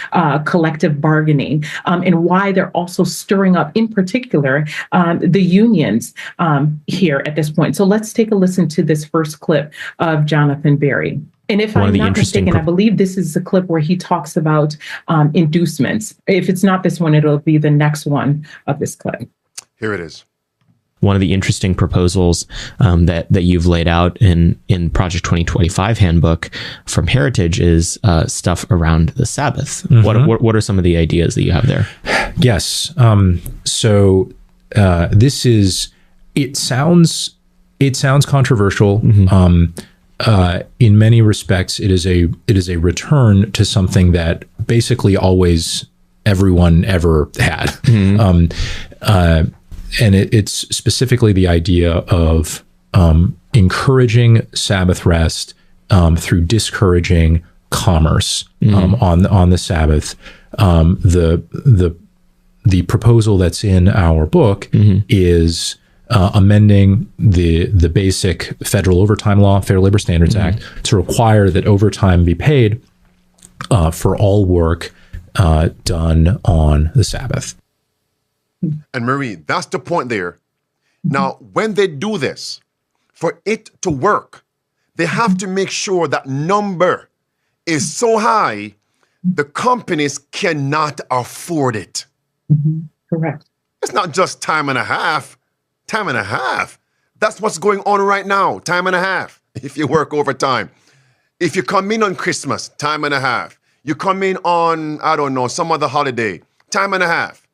collective bargaining, and why they're also stirring up, in particular, the unions here at this point. So let's take a listen to this first clip of Jonathan Berry. And if I'm not mistaken, I believe this is the clip where he talks about inducements. If it's not this one, it'll be the next one of this clip. Here it is. One of the interesting proposals that you've laid out in Project 2025 handbook from Heritage is stuff around the Sabbath. Mm-hmm. What are some of the ideas that you have there? Yes. So this is. It sounds controversial. Mm-hmm. In many respects, it is a return to something that basically always everyone ever had. Mm-hmm. And it's specifically the idea of encouraging Sabbath rest through discouraging commerce on the Sabbath. The proposal that's in our book is amending the basic federal overtime law, Fair Labor Standards Act, to require that overtime be paid for all work done on the Sabbath. And Marie, that's the point there. Now, when they do this, for it to work, they have to make sure that number is so high, the companies cannot afford it. Correct. It's not just time and a half. Time and a half. That's what's going on right now. Time and a half. If you work overtime. If you come in on Christmas, time and a half. You come in on, I don't know, some other holiday, time and a half.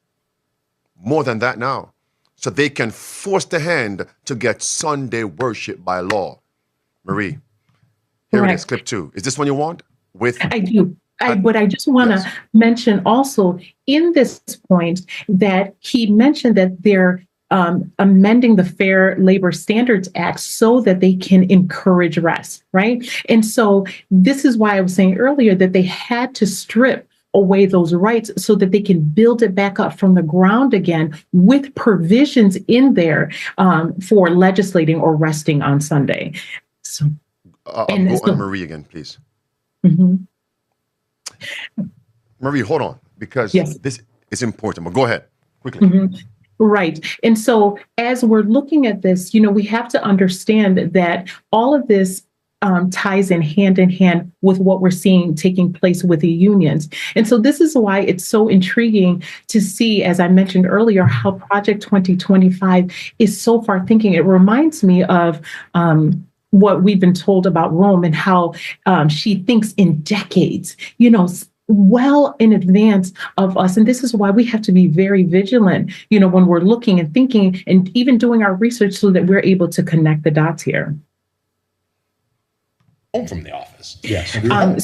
More than that now. So they can force the hand to get Sunday worship by law. Marie, here it is, clip 2. Is this one you want? I do. But I just want to mention also in this point that he mentioned that they're amending the Fair Labor Standards Act so that they can encourage rest, right? And so this is why I was saying earlier that they had to strip away those rights so that they can build it back up from the ground again with provisions in there for legislating or resting on Sunday. So, go on Marie again, please. Mm-hmm. Marie, hold on, because this is important. But go ahead, quickly. Mm-hmm. Right. And so as we're looking at this, we have to understand that all of this ties in hand with what we're seeing taking place with the unions. And so this is why it's so intriguing to see, as I mentioned earlier, how Project 2025 is so far thinking. It reminds me of what we've been told about Rome and how she thinks in decades, well in advance of us. And this is why we have to be very vigilant, when we're looking and thinking and even doing our research so that we're able to connect the dots here. Home from the office. Yes.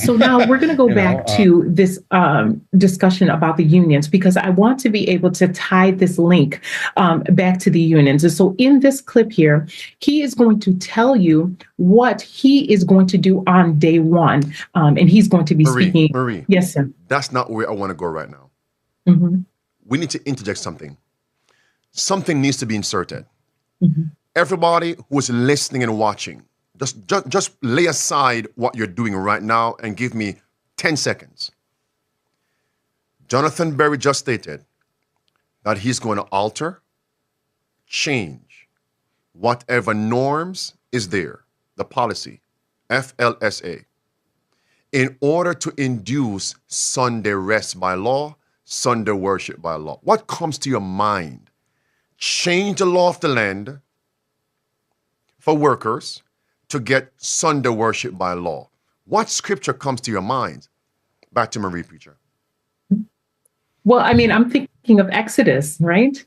So now we're going to go back to this discussion about the unions, because I want to be able to tie this link back to the unions. And so in this clip here, he is going to tell you what he is going to do on day one. And he's going to be speaking. Marie, yes, sir. That's not where I want to go right now. Mm-hmm. We need to interject something. Something needs to be inserted. Mm-hmm. Everybody who is listening and watching, just lay aside what you're doing right now and give me 10 seconds. Jonathan Berry just stated that he's going to alter, change whatever norms is there, the policy, FLSA, in order to induce Sunday rest by law, Sunday worship by law. What comes to your mind? Change the law of the land for workers to get Sunday worship by law. What scripture comes to your mind? Back to Marie, preacher. Well, I mean, I'm thinking of Exodus, right?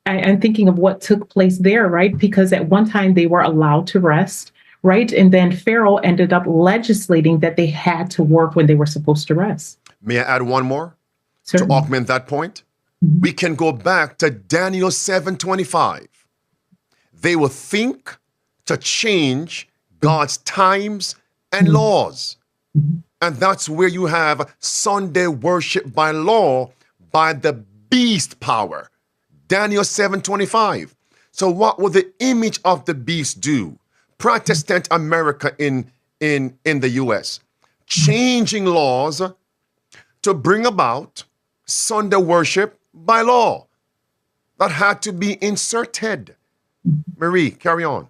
I'm thinking of what took place there, right? Because at one time they were allowed to rest, right? And then Pharaoh ended up legislating that they had to work when they were supposed to rest. May I add one more? Certainly. To augment that point? We can go back to Daniel 7:25. They will think to change God's times and laws. And that's where you have Sunday worship by law by the beast power. Daniel 7:25. So what will the image of the beast do? Protestant America in the US, changing laws to bring about Sunday worship by law. That had to be inserted. Marie, carry on.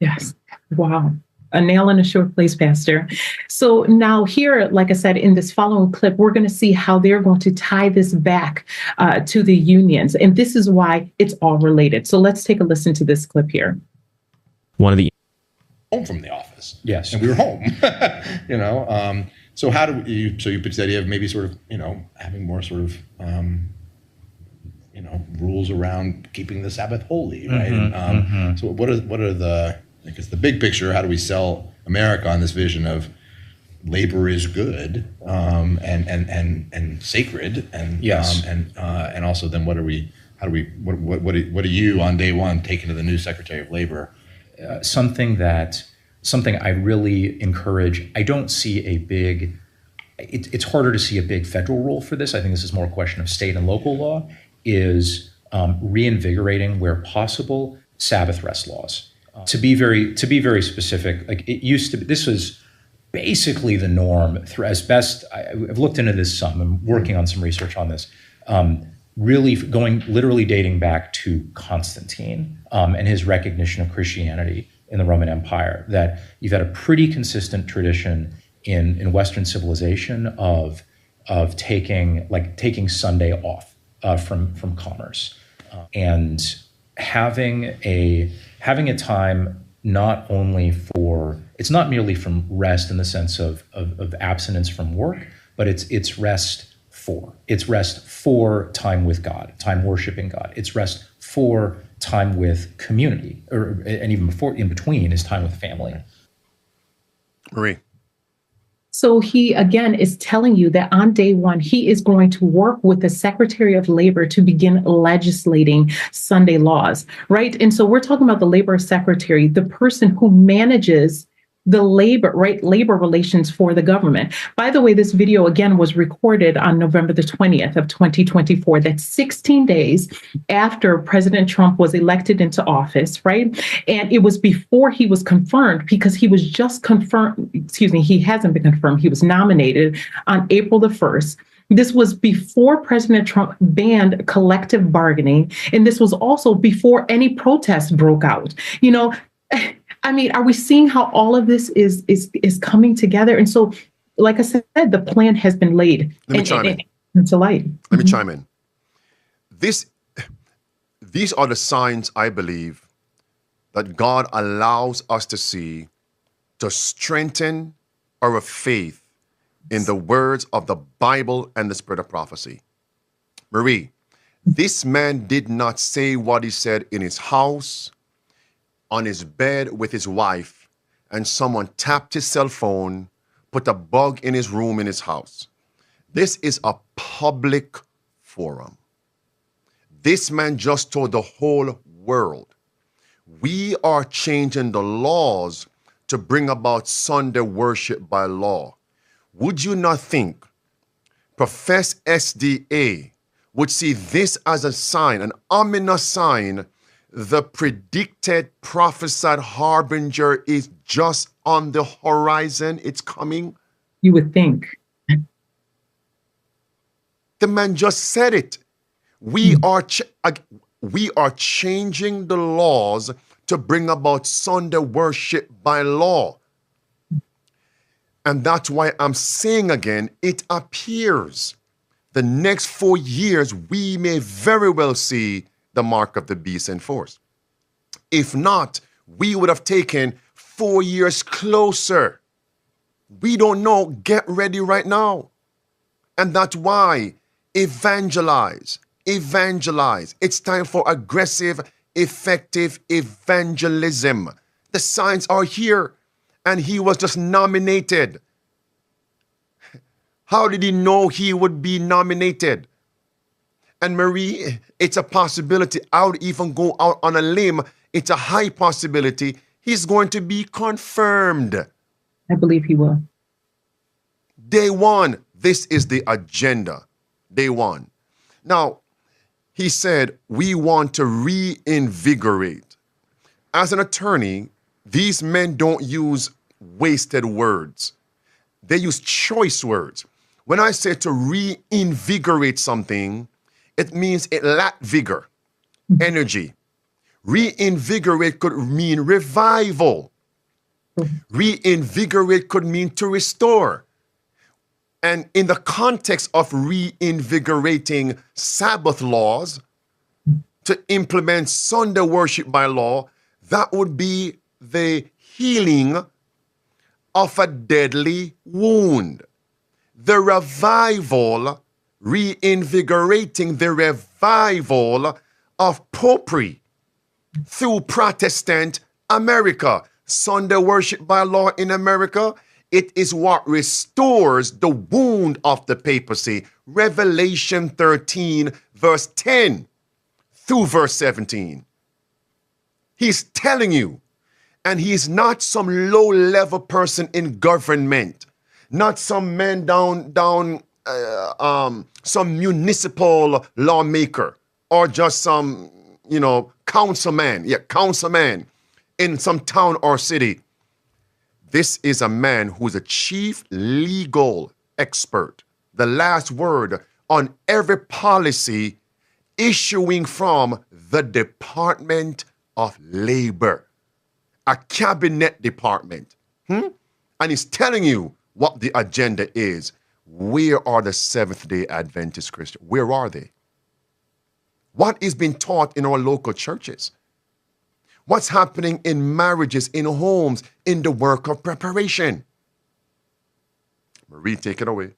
Yes. Wow. A nail in a short place, Pastor. So now here, like I said, in this following clip, we're going to see how they're going to tie this back to the unions. And this is why it's all related. So let's take a listen to this clip here. One of the home from the office. Yes. And we were home, so how do you, so you pitch the idea of maybe sort of, having more sort of, rules around keeping the Sabbath holy, right? So what are the, I guess the big picture, how do we sell America on this vision of labor is good, and sacred, and yes, and also then what are you on day one taking to the new Secretary of Labor? Something I really encourage. I don't see a big. It's harder to see a big federal role for this. I think this is more a question of state and local law. Is reinvigorating where possible Sabbath rest laws. To be very specific, like it used to be. This was basically the norm. As best I've looked into this some. I'm working on some research on this. Literally dating back to Constantine and his recognition of Christianity in the Roman Empire. That you've had a pretty consistent tradition in Western civilization of taking Sunday off from commerce and having a time not only for, it's not merely from rest in the sense of abstinence from work, but it's rest for time with God, time worshiping God. It's rest for time with community, and even in between is time with family. Marie. So he, again, is telling you that on day one, he is going to work with the Secretary of Labor to begin legislating Sunday laws, right? And so we're talking about the Labor Secretary, the person who manages the labor relations for the government. By the way, this video, again, was recorded on November the 20th of 2024. That's 16 days after President Trump was elected into office, right? And it was before he was confirmed, because he was just confirmed, he hasn't been confirmed. He was nominated on April the 1st. This was before President Trump banned collective bargaining. And this was also before any protests broke out. I mean, are we seeing how all of this is coming together? And so, like I said, the plan has been laid. Let me chime in. Into light. Let me chime in. These are the signs, I believe, that God allows us to see to strengthen our faith in the words of the Bible and the spirit of prophecy. Marie, this man did not say what he said in his house, on his bed with his wife, and someone tapped his cell phone, put a bug in his room in his house. This is a public forum. This man just told the whole world, we are changing the laws to bring about Sunday worship by law. Would you not think Profess SDA would see this as a sign, an ominous sign, the predicted, prophesied harbinger is just on the horizon? It's coming. You would think. The man just said it. We are changing the laws to bring about Sunday worship by law. And that's why I'm saying again, it appears the next 4 years, we may very well see the mark of the beast enforced. If not, we would have taken 4 years closer. We don't know. Get ready right now. And that's why evangelize, evangelize. It's time for aggressive, effective evangelism. The signs are here, and he was just nominated. How did he know he would be nominated? And Marie, it's a possibility. I would even go out on a limb. It's a high possibility he's going to be confirmed. I believe he will. Day one, this is the agenda. Day one. Now, he said, we want to reinvigorate. As an attorney, these men don't use wasted words. They use choice words. When I say to reinvigorate something, it means it lacked vigor, energy. Reinvigorate could mean revival. Reinvigorate could mean to restore. And in the context of reinvigorating Sabbath laws, to implement Sunday worship by law, that would be the healing of a deadly wound. The revival, reinvigorating the revival of popery through Protestant America. Sunday worship by law in America, it is what restores the wound of the papacy. Revelation 13, verse 10 through verse 17. He's telling you, and he's not some low-level person in government, not some man some municipal lawmaker, or just some, councilman in some town or city. This is a man who's a chief legal expert, the last word on every policy issuing from the Department of Labor, a cabinet department. And he's telling you what the agenda is. Where are the Seventh-day Adventist Christians? Where are they? What is being taught in our local churches? What's happening in marriages, in homes, in the work of preparation? Marie, take it away.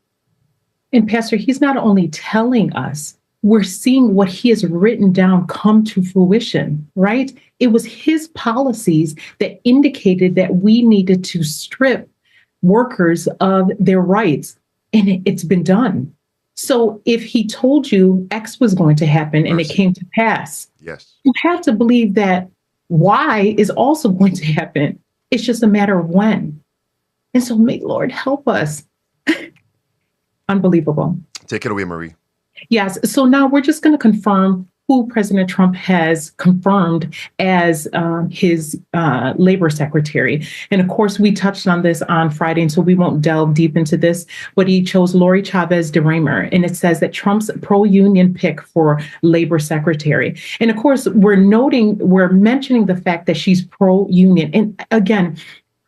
And Pastor, he's not only telling us, we're seeing what he has written down come to fruition, right? It was his policies that indicated that we needed to strip workers of their rights, and it's been done. So if he told you X was going to happen and it came to pass, yes, you have to believe that Y is also going to happen. It's just a matter of when. And so may Lord help us. Unbelievable. Take it away, Marie. Yes. So now we're just going to confirm who President Trump has confirmed as his labor secretary. And of course, we touched on this on Friday, and so we won't delve deep into this, but he chose Lori Chavez DeRaymer. And it says that Trump's pro-union pick for labor secretary. And of course, we're mentioning the fact that she's pro-union. And again,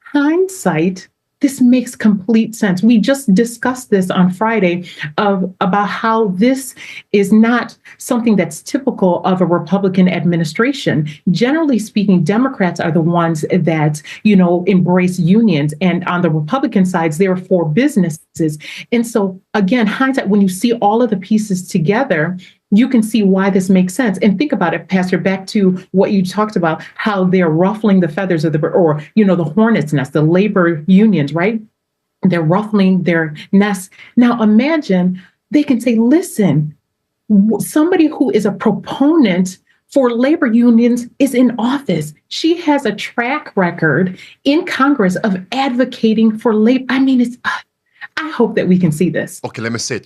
hindsight, this makes complete sense. We just discussed this on Friday about how this is not something that's typical of a Republican administration. Generally speaking, Democrats are the ones that, embrace unions. And on the Republican sides, they're for businesses. And so, again, hindsight, when you see all of the pieces together, you can see why this makes sense. And think about it, Pastor, back to what you talked about, how they're ruffling the feathers of the hornet's nest, the labor unions, right? They're ruffling their nests. Now imagine they can say, listen, somebody who is a proponent for labor unions is in office. She has a track record in Congress of advocating for labor. I mean, I hope that we can see this. Okay, let me say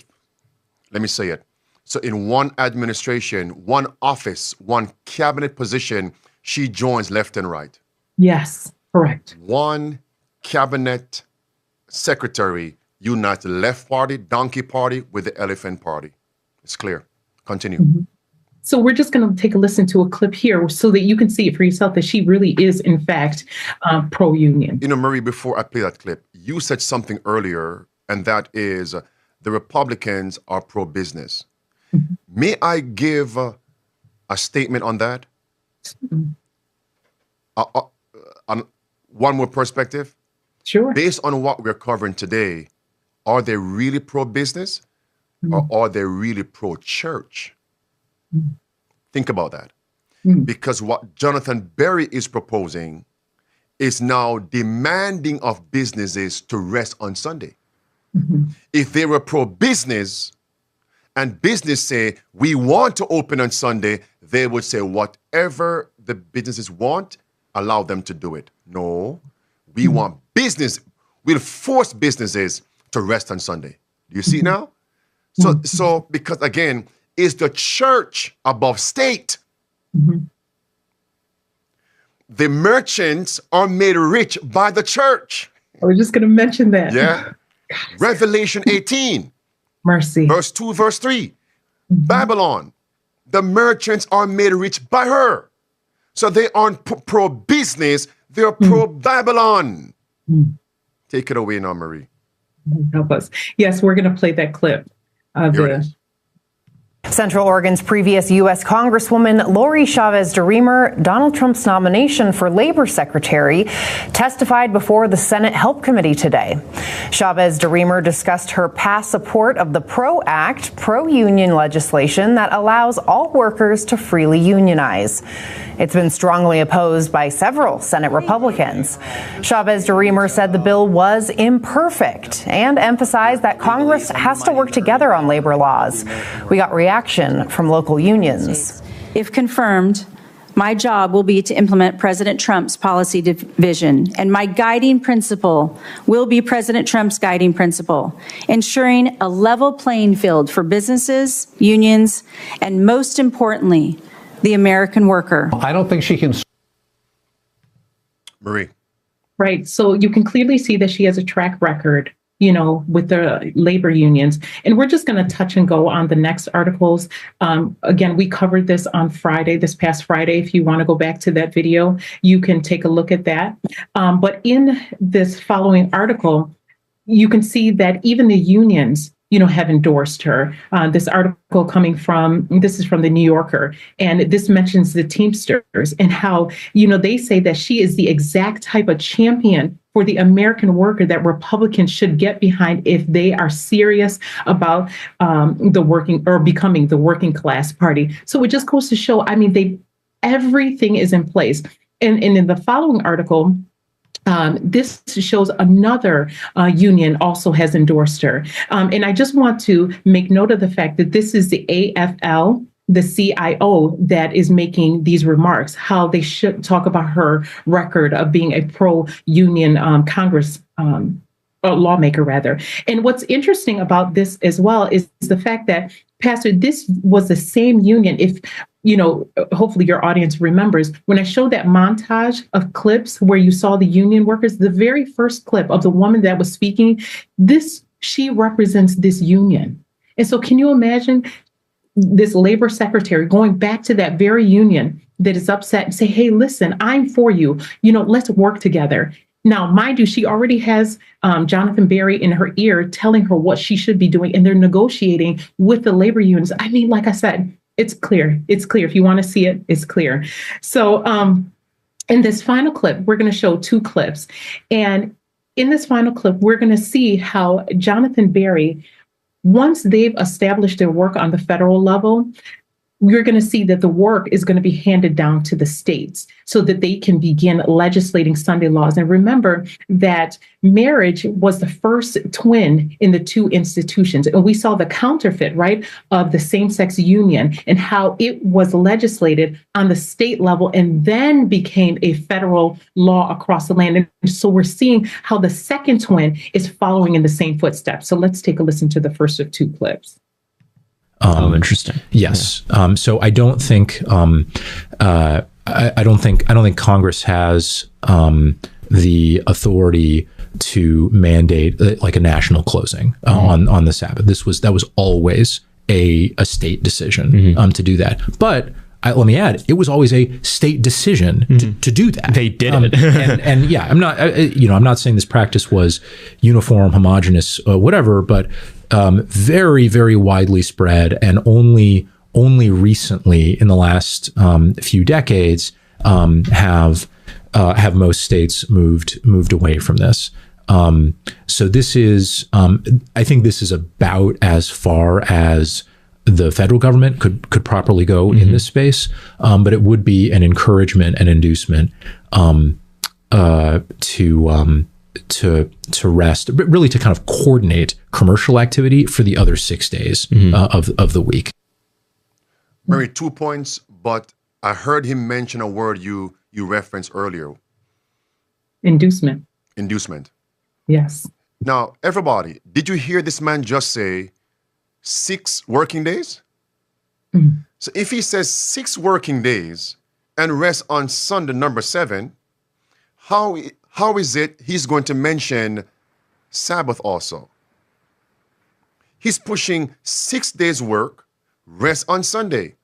it. So in one administration, one office, one cabinet position, she joins left and right. Yes, correct. One cabinet secretary unites the left party, donkey party, with the elephant party. It's clear. Continue. Mm-hmm. So we're just going to take a listen to a clip here so that you can see it for yourself that she really is, in fact, pro-union. Marie, before I play that clip, you said something earlier, and that is the Republicans are pro-business. Mm-hmm. May I give a statement on that? Mm-hmm. On one more perspective? Sure. Based on what we're covering today, are they really pro-business, mm-hmm, or are they really pro-church? Think about that. Because what Jonathan Berry is proposing is now demanding of businesses to rest on Sunday. If they were pro-business and business say, we want to open on Sunday, they would say, whatever the businesses want, allow them to do it. No, we want business. We'll force businesses to rest on Sunday. Do you see it now? So because again, is the church above state? The merchants are made rich by the church. I was just going to mention that. Yeah. Revelation 18. Mercy. Verse 2, verse 3. Babylon. The merchants are made rich by her. So they aren't pro-business, they're pro-Babylon. Take it away now, Marie. Help us. Yes, we're going to play that clip of Central Oregon's previous U.S. Congresswoman Lori Chavez-DeRemer, Donald Trump's nomination for Labor Secretary, testified before the Senate Help Committee today. Chavez-DeRemer discussed her past support of the PRO Act, pro-union legislation that allows all workers to freely unionize. It's been strongly opposed by several Senate Republicans. Chavez-DeRemer said the bill was imperfect and emphasized that Congress has to work together on labor laws. We got reaction from local unions. If confirmed, my job will be to implement President Trump's policy vision, and my guiding principle will be President Trump's guiding principle, ensuring a level playing field for businesses, unions, and most importantly, the American worker. I don't think she can. Marie. Right. So you can clearly see that she has a track record, with the labor unions. And we're just going to touch and go on the next articles. Again, we covered this on Friday, this past Friday. If you want to go back to that video, you can take a look at that. But in this following article, you can see that even the unions have endorsed her. This article this is from the New Yorker, and this mentions the Teamsters and how, they say that she is the exact type of champion for the American worker that Republicans should get behind if they are serious about becoming the working class party. So it just goes to show, everything is in place. And in the following article, this shows another union also has endorsed her. And I just want to make note of the fact that this is the AFL, the CIO, that is making these remarks, how they should talk about her record of being a pro-union Congress lawmaker, rather. And what's interesting about this as well is the fact that, Pastor, this was the same union. If hopefully your audience remembers, when I showed that montage of clips where you saw the union workers, the very first clip of the woman that was speaking, she represents this union. And so can you imagine this labor secretary going back to that very union that is upset and say, hey, listen, I'm for you, let's work together. Now, mind you, she already has Jonathan Berry in her ear telling her what she should be doing, and they're negotiating with the labor unions. Like I said, it's clear. It's clear. If you want to see it, it's clear. So in this final clip, we're going to show two clips. And in this final clip, we're going to see how Jonathan Berry, once they've established their work on the federal level, we're going to see that the work is going to be handed down to the states so that they can begin legislating Sunday laws. And remember that marriage was the first twin in the two institutions. And we saw the counterfeit, right, of the same-sex union and how it was legislated on the state level and then became a federal law across the land. And so we're seeing how the second twin is following in the same footsteps. So let's take a listen to the first of two clips. Interesting. Yes. Yeah. So I don't think I don't think Congress has the authority to mandate like a national closing on the Sabbath. That was always a state decision to do that. But let me add, it was always a state decision to do that. They did it. and yeah, I'm not saying this practice was uniform, homogenous, whatever, but very, very widely spread, and only recently in the last few decades have most states moved away from this. So this is, I think this is about as far as the federal government could properly go in this space, but it would be an encouragement and inducement to rest, but really to kind of coordinate commercial activity for the other 6 days of the week. Mary, 2 points, but I heard him mention a word you referenced earlier. Inducement. Inducement. Yes. Now, everybody, did you hear this man just say 6 working days? So if he says 6 working days and rest on Sunday, number 7, how is it he's going to mention Sabbath also? He's pushing 6 days work, rest on Sunday.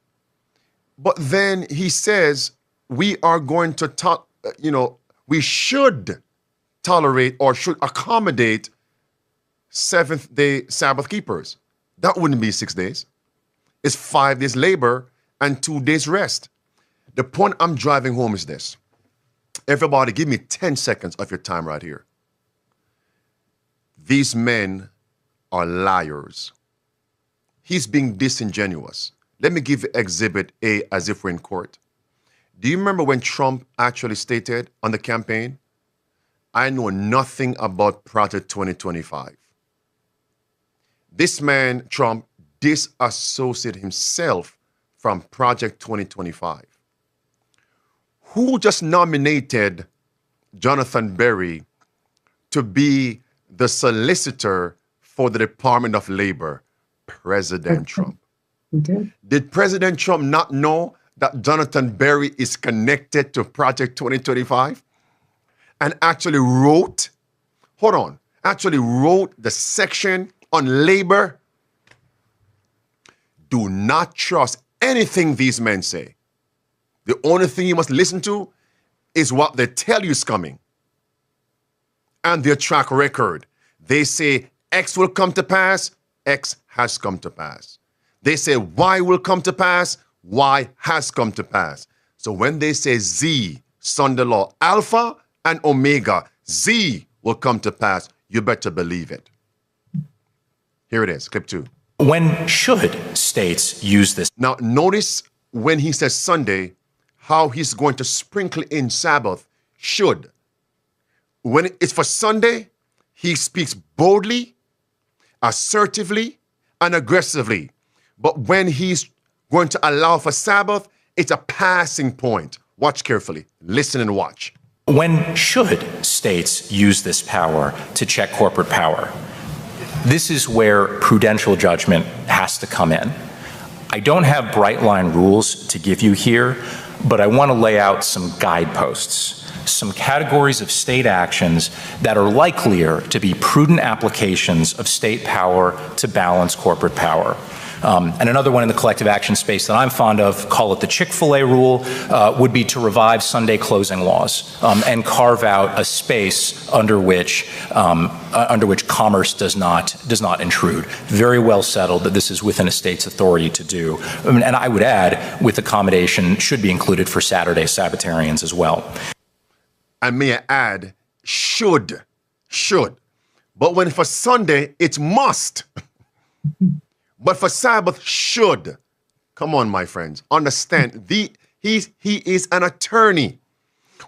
But then he says we are going to, we should tolerate or should accommodate 7th-day Sabbath keepers. That wouldn't be 6 days. It's 5 days labor and 2 days rest. The point I'm driving home is this. Everybody, give me 10 seconds of your time right here. These men are liars. He's being disingenuous. Let me give Exhibit A as if we're in court. Do you remember when Trump actually stated on the campaign, I know nothing about Project 2025? This man, Trump, disassociated himself from Project 2025. Who just nominated Jonathan Berry to be the solicitor for the Department of Labor? President Trump. Did President Trump not know that Jonathan Berry is connected to Project 2025 and actually wrote the section on labor? Do not trust anything these men say. The only thing you must listen to is what they tell you is coming and their track record. They say X will come to pass, X has come to pass. They say Y will come to pass, Y has come to pass. So when they say Z, Sunday law, Alpha and Omega, Z will come to pass, you better believe it. Here it is, clip 2. When should states use this? Now, notice when he says Sunday, how he's going to sprinkle in Sabbath, should. When it's for Sunday, he speaks boldly, assertively, and aggressively. But when he's going to allow for Sabbath, it's a passing point. Watch carefully. Listen and watch. When should states use this power to check corporate power? This is where prudential judgment has to come in. I don't have bright line rules to give you here, but I want to lay out some guideposts, some categories of state actions that are likelier to be prudent applications of state power to balance corporate power. And another one in the collective action space that I'm fond of, call it the Chick-fil-A rule, would be to revive Sunday closing laws and carve out a space under which commerce does not intrude. Very well settled that this is within a state's authority to do. And I would add, with accommodation, should be included for Saturday Sabbatarians as well. And may I add, should. But when for Sunday, it's must. But for Sabbath, should. Come on, my friends. Understand, he is an attorney.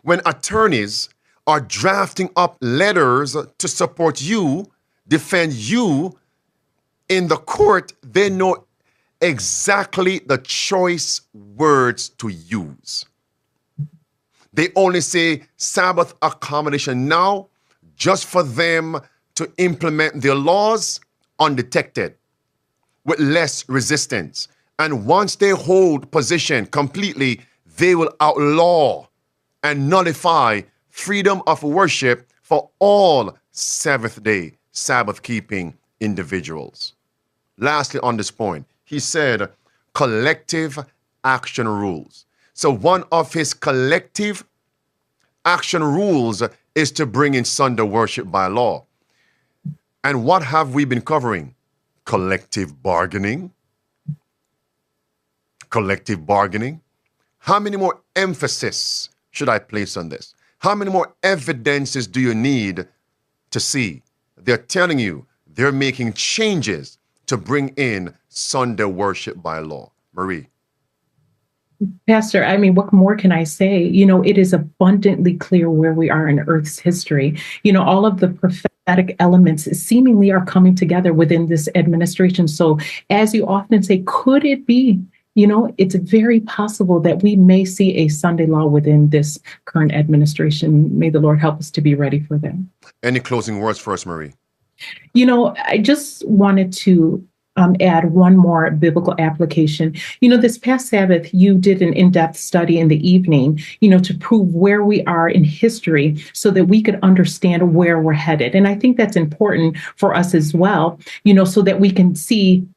When attorneys are drafting up letters to support you, defend you in the court, they know exactly the choice words to use. They only say Sabbath accommodation now just for them to implement their laws undetected, with less resistance. And once they hold position completely, they will outlaw and nullify freedom of worship for all seventh-day Sabbath-keeping individuals. Lastly, on this point, he said collective action rules. So one of his collective action rules is to bring in Sunday worship by law. And what have we been covering? Collective bargaining. Collective bargaining. How many more emphasis should I place on this? How many more evidences do you need to see? They're telling you they're making changes to bring in Sunday worship by law? Marie. Pastor, I mean, what more can I say? It is abundantly clear where we are in Earth's history. All of the prophetic elements seemingly are coming together within this administration. So as you often say, could it be, it's very possible that we may see a Sunday law within this current administration. May the Lord help us to be ready for them. Any closing words for us, Marie? I just wanted to add one more biblical application. This past Sabbath, you did an in-depth study in the evening, to prove where we are in history so that we could understand where we're headed. And I think that's important for us as well, so that we can see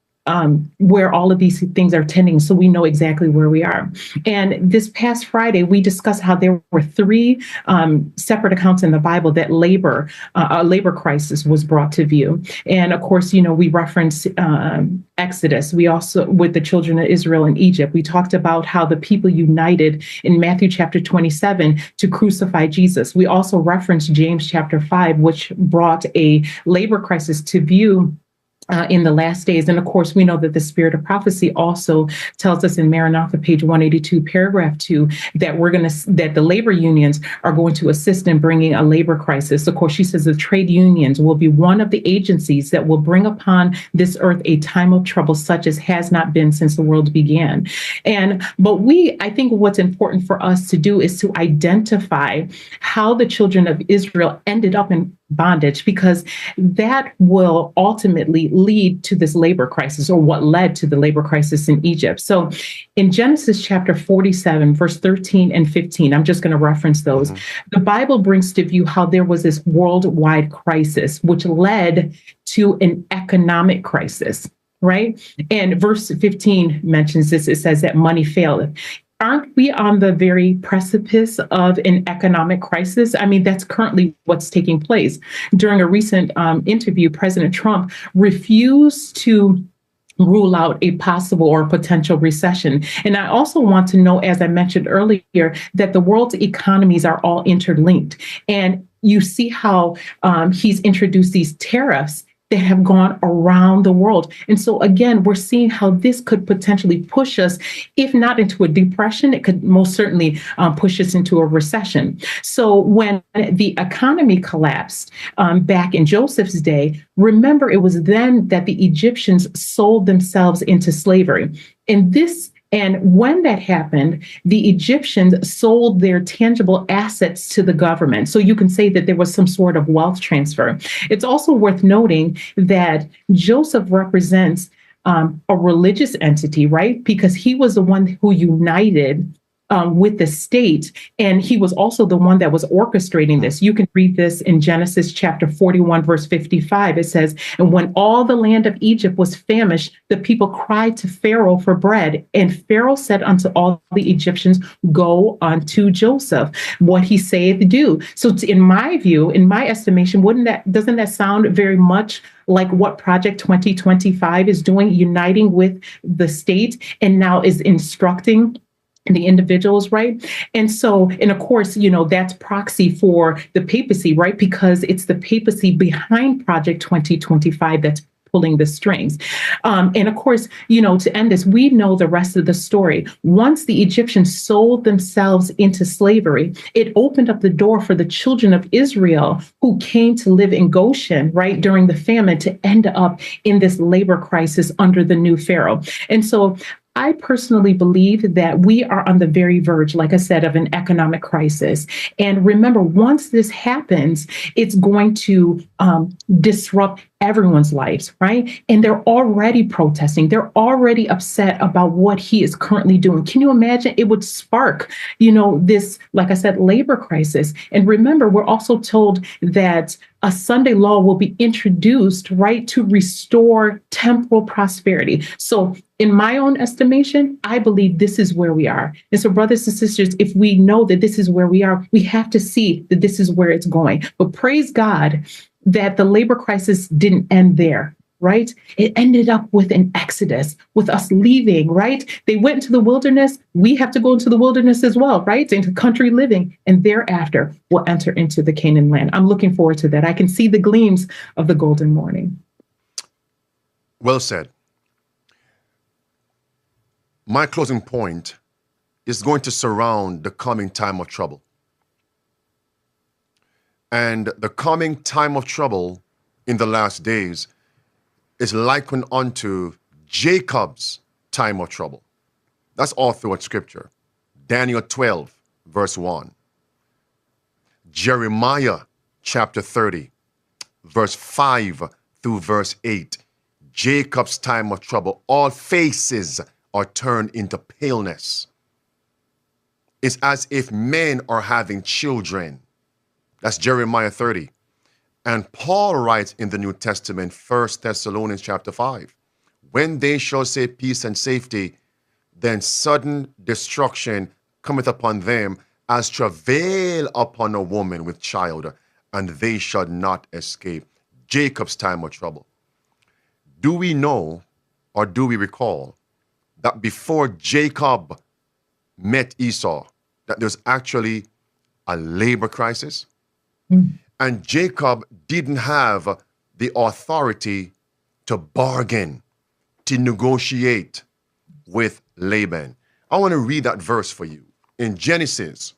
where all of these things are tending, so we know exactly where we are. And this past Friday, we discussed how there were 3 separate accounts in the Bible that a labor crisis was brought to view. And of course, we referenced Exodus. We also, with the children of Israel in Egypt, we talked about how the people united in Matthew chapter 27 to crucify Jesus. We also referenced James chapter 5, which brought a labor crisis to view in the last days. And of course, we know that the spirit of prophecy also tells us in Maranatha, page 182, paragraph 2, that that the labor unions are going to assist in bringing a labor crisis. Of course, she says the trade unions will be one of the agencies that will bring upon this earth a time of trouble such as has not been since the world began. But I think what's important for us to do is to identify how the children of Israel ended up in bondage, because that will ultimately lead to this labor crisis, or what led to the labor crisis in Egypt. So in Genesis chapter 47, verse 13 and 15, I'm just going to reference those. The Bible brings to view how there was this worldwide crisis, which led to an economic crisis, right? And verse 15 mentions this. It says that money failed. Aren't we on the very precipice of an economic crisis? I mean, that's currently what's taking place. During a recent interview, President Trump refused to rule out a possible or potential recession. And I also want to know, as I mentioned earlier, that the world's economies are all interlinked. And you see how he's introduced these tariffs that have gone around the world. And so again, we're seeing how this could potentially push us, if not into a depression, it could most certainly push us into a recession. So when the economy collapsed back in Joseph's day, remember, it was then that the Egyptians sold themselves into slavery. And when that happened, the Egyptians sold their tangible assets to the government. So you can say that there was some sort of wealth transfer. It's also worth noting that Joseph represents a religious entity, right? Because he was the one who united with the state. And he was also the one that was orchestrating this. You can read this in Genesis chapter 41, verse 55. It says, and when all the land of Egypt was famished, the people cried to Pharaoh for bread. And Pharaoh said unto all the Egyptians, go unto Joseph, what he saith do. So in my view, in my estimation, doesn't that sound very much like what Project 2025 is doing, uniting with the state, and now is instructing the individuals, right? And so, and of course, that's proxy for the papacy, right? Because it's the papacy behind Project 2025 that's pulling the strings. And of course, to end this, we know the rest of the story. Once the Egyptians sold themselves into slavery, it opened up the door for the children of Israel who came to live in Goshen, right, during the famine, to end up in this labor crisis under the new Pharaoh. And so I personally believe that we are on the very verge, like I said, of an economic crisis. And remember, once this happens, it's going to disrupt everyone's lives, right? And they're already protesting. They're already upset about what he is currently doing. Can you imagine? It would spark, this, like I said, labor crisis. And remember, we're also told that a Sunday law will be introduced, right, to restore temporal prosperity. So in my own estimation, I believe this is where we are. And so, brothers and sisters, if we know that this is where we are, we have to see that this is where it's going. But praise God that the labor crisis didn't end there, right? It ended up with an exodus, with us leaving, right? They went into the wilderness. We have to go into the wilderness as well, right? Into country living. And thereafter, we'll enter into the Canaan land. I'm looking forward to that. I can see the gleams of the golden morning. Well said. My closing point is going to surround the coming time of trouble. And the coming time of trouble in the last days is likened unto Jacob's time of trouble. That's all throughout Scripture. Daniel 12, verse 1. Jeremiah chapter 30, verse 5 through verse 8. Jacob's time of trouble. All faces are turned into paleness. It's as if men are having children. That's Jeremiah 30. And Paul writes in the New Testament, 1 Thessalonians chapter 5, when they shall say peace and safety, then sudden destruction cometh upon them as travail upon a woman with child, and they shall not escape. Jacob's time of trouble. Do we know, or do we recall, that before Jacob met Esau, that there's actually a labor crisis? And Jacob didn't have the authority to bargain, to negotiate with Laban. I want to read that verse for you. In Genesis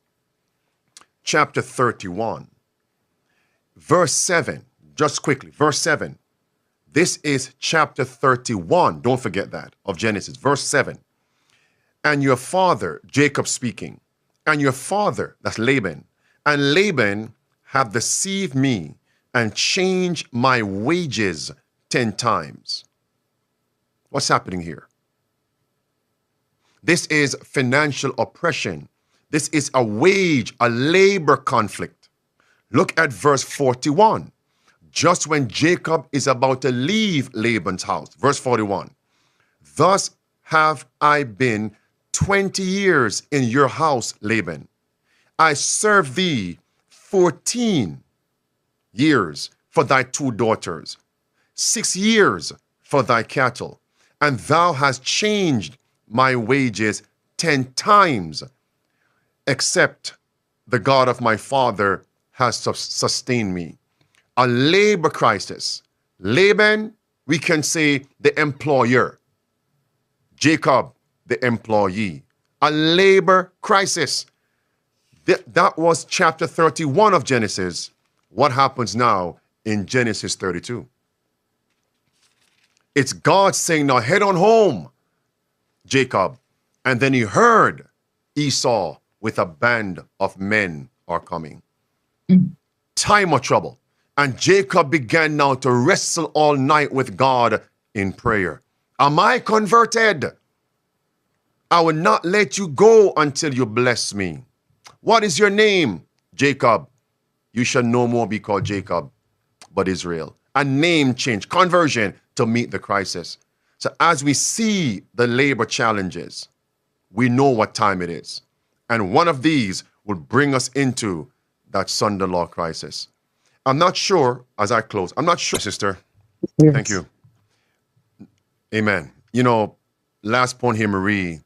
chapter 31, verse 7, just quickly, verse 7. This is chapter 31, don't forget that, of Genesis, verse 7. And your father, Jacob speaking, and your father, that's Laban, and Laban have deceived me and changed my wages 10 times. What's happening here? This is financial oppression. This is a wage, a labor conflict. Look at verse 41. Just when Jacob is about to leave Laban's house, verse 41. Thus have I been 20 years in your house, Laban. I served thee 14 years for thy 2 daughters, 6 years for thy cattle, and thou hast changed my wages 10 times, except the God of my father has sustained me. A labor crisis. Laban, we can say the employer. Jacob, the employee. A labor crisis. That was chapter 31 of Genesis. What happens now in Genesis 32? It's God saying, now head on home, Jacob. And then he heard Esau with a band of men are coming. Time of trouble. And Jacob began now to wrestle all night with God in prayer. Am I converted? I will not let you go until you bless me. What is your name? Jacob. You shall no more be called Jacob, but Israel. A name change, conversion to meet the crisis. So as we see the labor challenges, we know what time it is. And one of these will bring us into that Sunday law crisis. I'm not sure, as I close, I'm not sure, sister. Yes. Thank you. Amen. You know, last point here, Marie,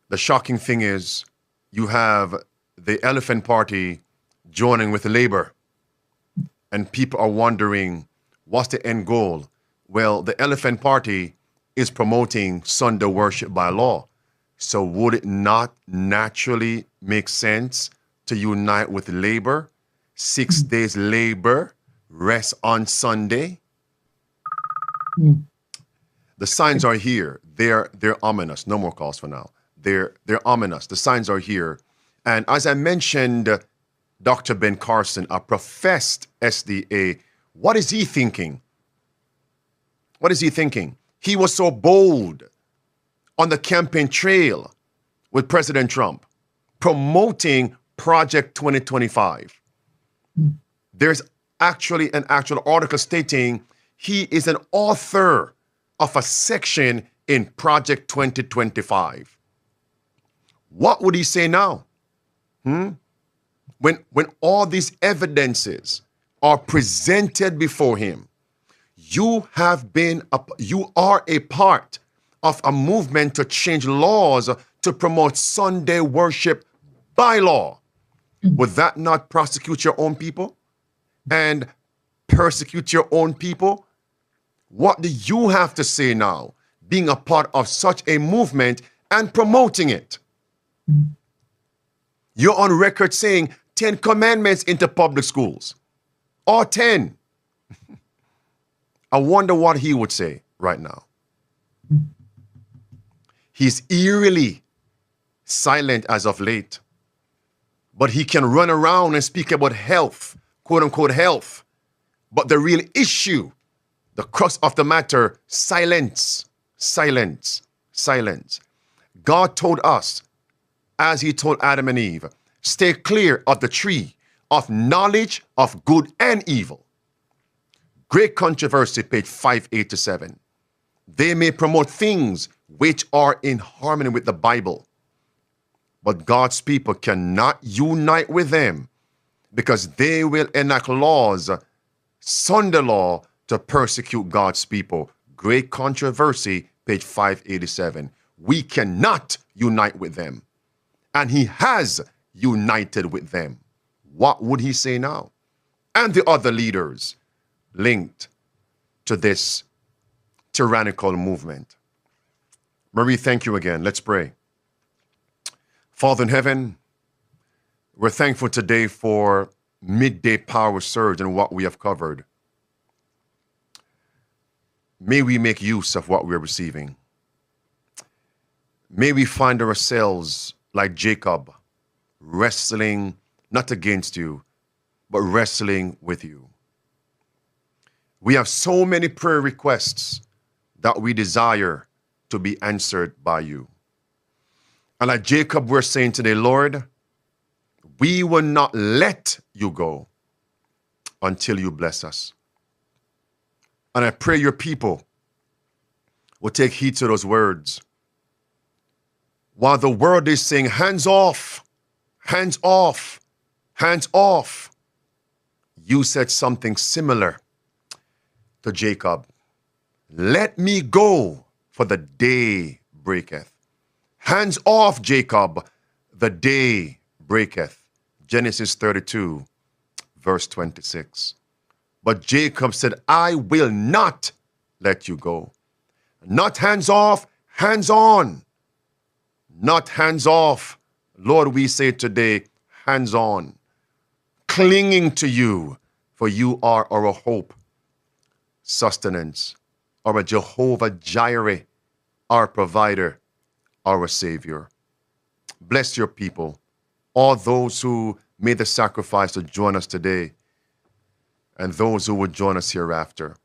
the shocking thing is you have the Elephant Party joining with Labor, and people are wondering, what's the end goal? Well, the Elephant Party is promoting Sunday worship by law. So would it not naturally make sense to unite with Labor? 6 days labor, rest on Sunday. The signs are here. They're ominous. No more calls for now. They're ominous. The signs are here. And as I mentioned, Dr. Ben Carson, a professed SDA, what is he thinking? What is he thinking? He was so bold on the campaign trail with President Trump, promoting Project 2025. There's actually an actual article stating he is an author of a section in Project 2025. What would he say now? When all these evidences are presented before him, you are a part of a movement to change laws to promote Sunday worship by law. Would that not prosecute your own people and persecute your own people? What do you have to say now, being a part of such a movement and promoting it? You're on record saying 10 commandments into public schools. Or 10. I wonder what he would say right now. He's eerily silent as of late. But he can run around and speak about health, quote unquote health. But the real issue, the crux of the matter, silence, silence, silence. God told us, as he told Adam and Eve, stay clear of the tree of knowledge of good and evil. Great Controversy, page 587. They may promote things which are in harmony with the Bible, but God's people cannot unite with them because they will enact laws, sunder law, to persecute God's people. Great Controversy, page 587. We cannot unite with them. And he has united with them. What would he say now? And the other leaders linked to this tyrannical movement. Marie, thank you again. Let's pray. Father in heaven, we're thankful today for midday power surge and what we have covered. May we make use of what we're receiving. May we find ourselves like Jacob, wrestling not against you, but wrestling with you. We have so many prayer requests that we desire to be answered by you. And like Jacob, we're saying today, Lord, we will not let you go until you bless us. And I pray your people will take heed to those words. While the world is saying, hands off, hands off, hands off, you said something similar to Jacob. Let me go, for the day breaketh. Hands off, Jacob, the day breaketh. Genesis 32, verse 26. But Jacob said, I will not let you go. Not hands off, hands on. Not hands off. Lord, we say today, hands on. Clinging to you, for you are our hope, sustenance, our Jehovah Jireh, our provider, our Savior. Bless your people, all those who made the sacrifice to join us today, and those who will join us hereafter.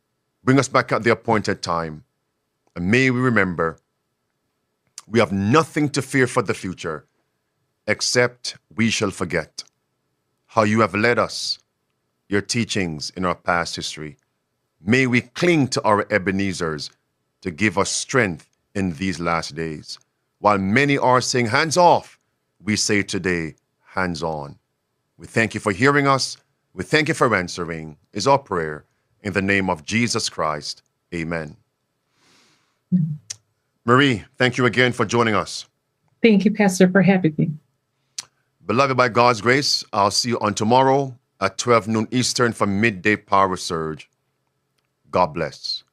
Bring us back at the appointed time, and may we remember we have nothing to fear for the future, except we shall forget how you have led us, your teachings in our past history. May we cling to our Ebenezers to give us strength in these last days. While many are saying hands off, we say today, hands on. We thank you for hearing us. We thank you for answering, is our prayer. In the name of Jesus Christ, amen. Marie, thank you again for joining us. Thank you, Pastor, for having me. Beloved, by God's grace, I'll see you on tomorrow at 12 noon Eastern for Midday Power Surge. God bless.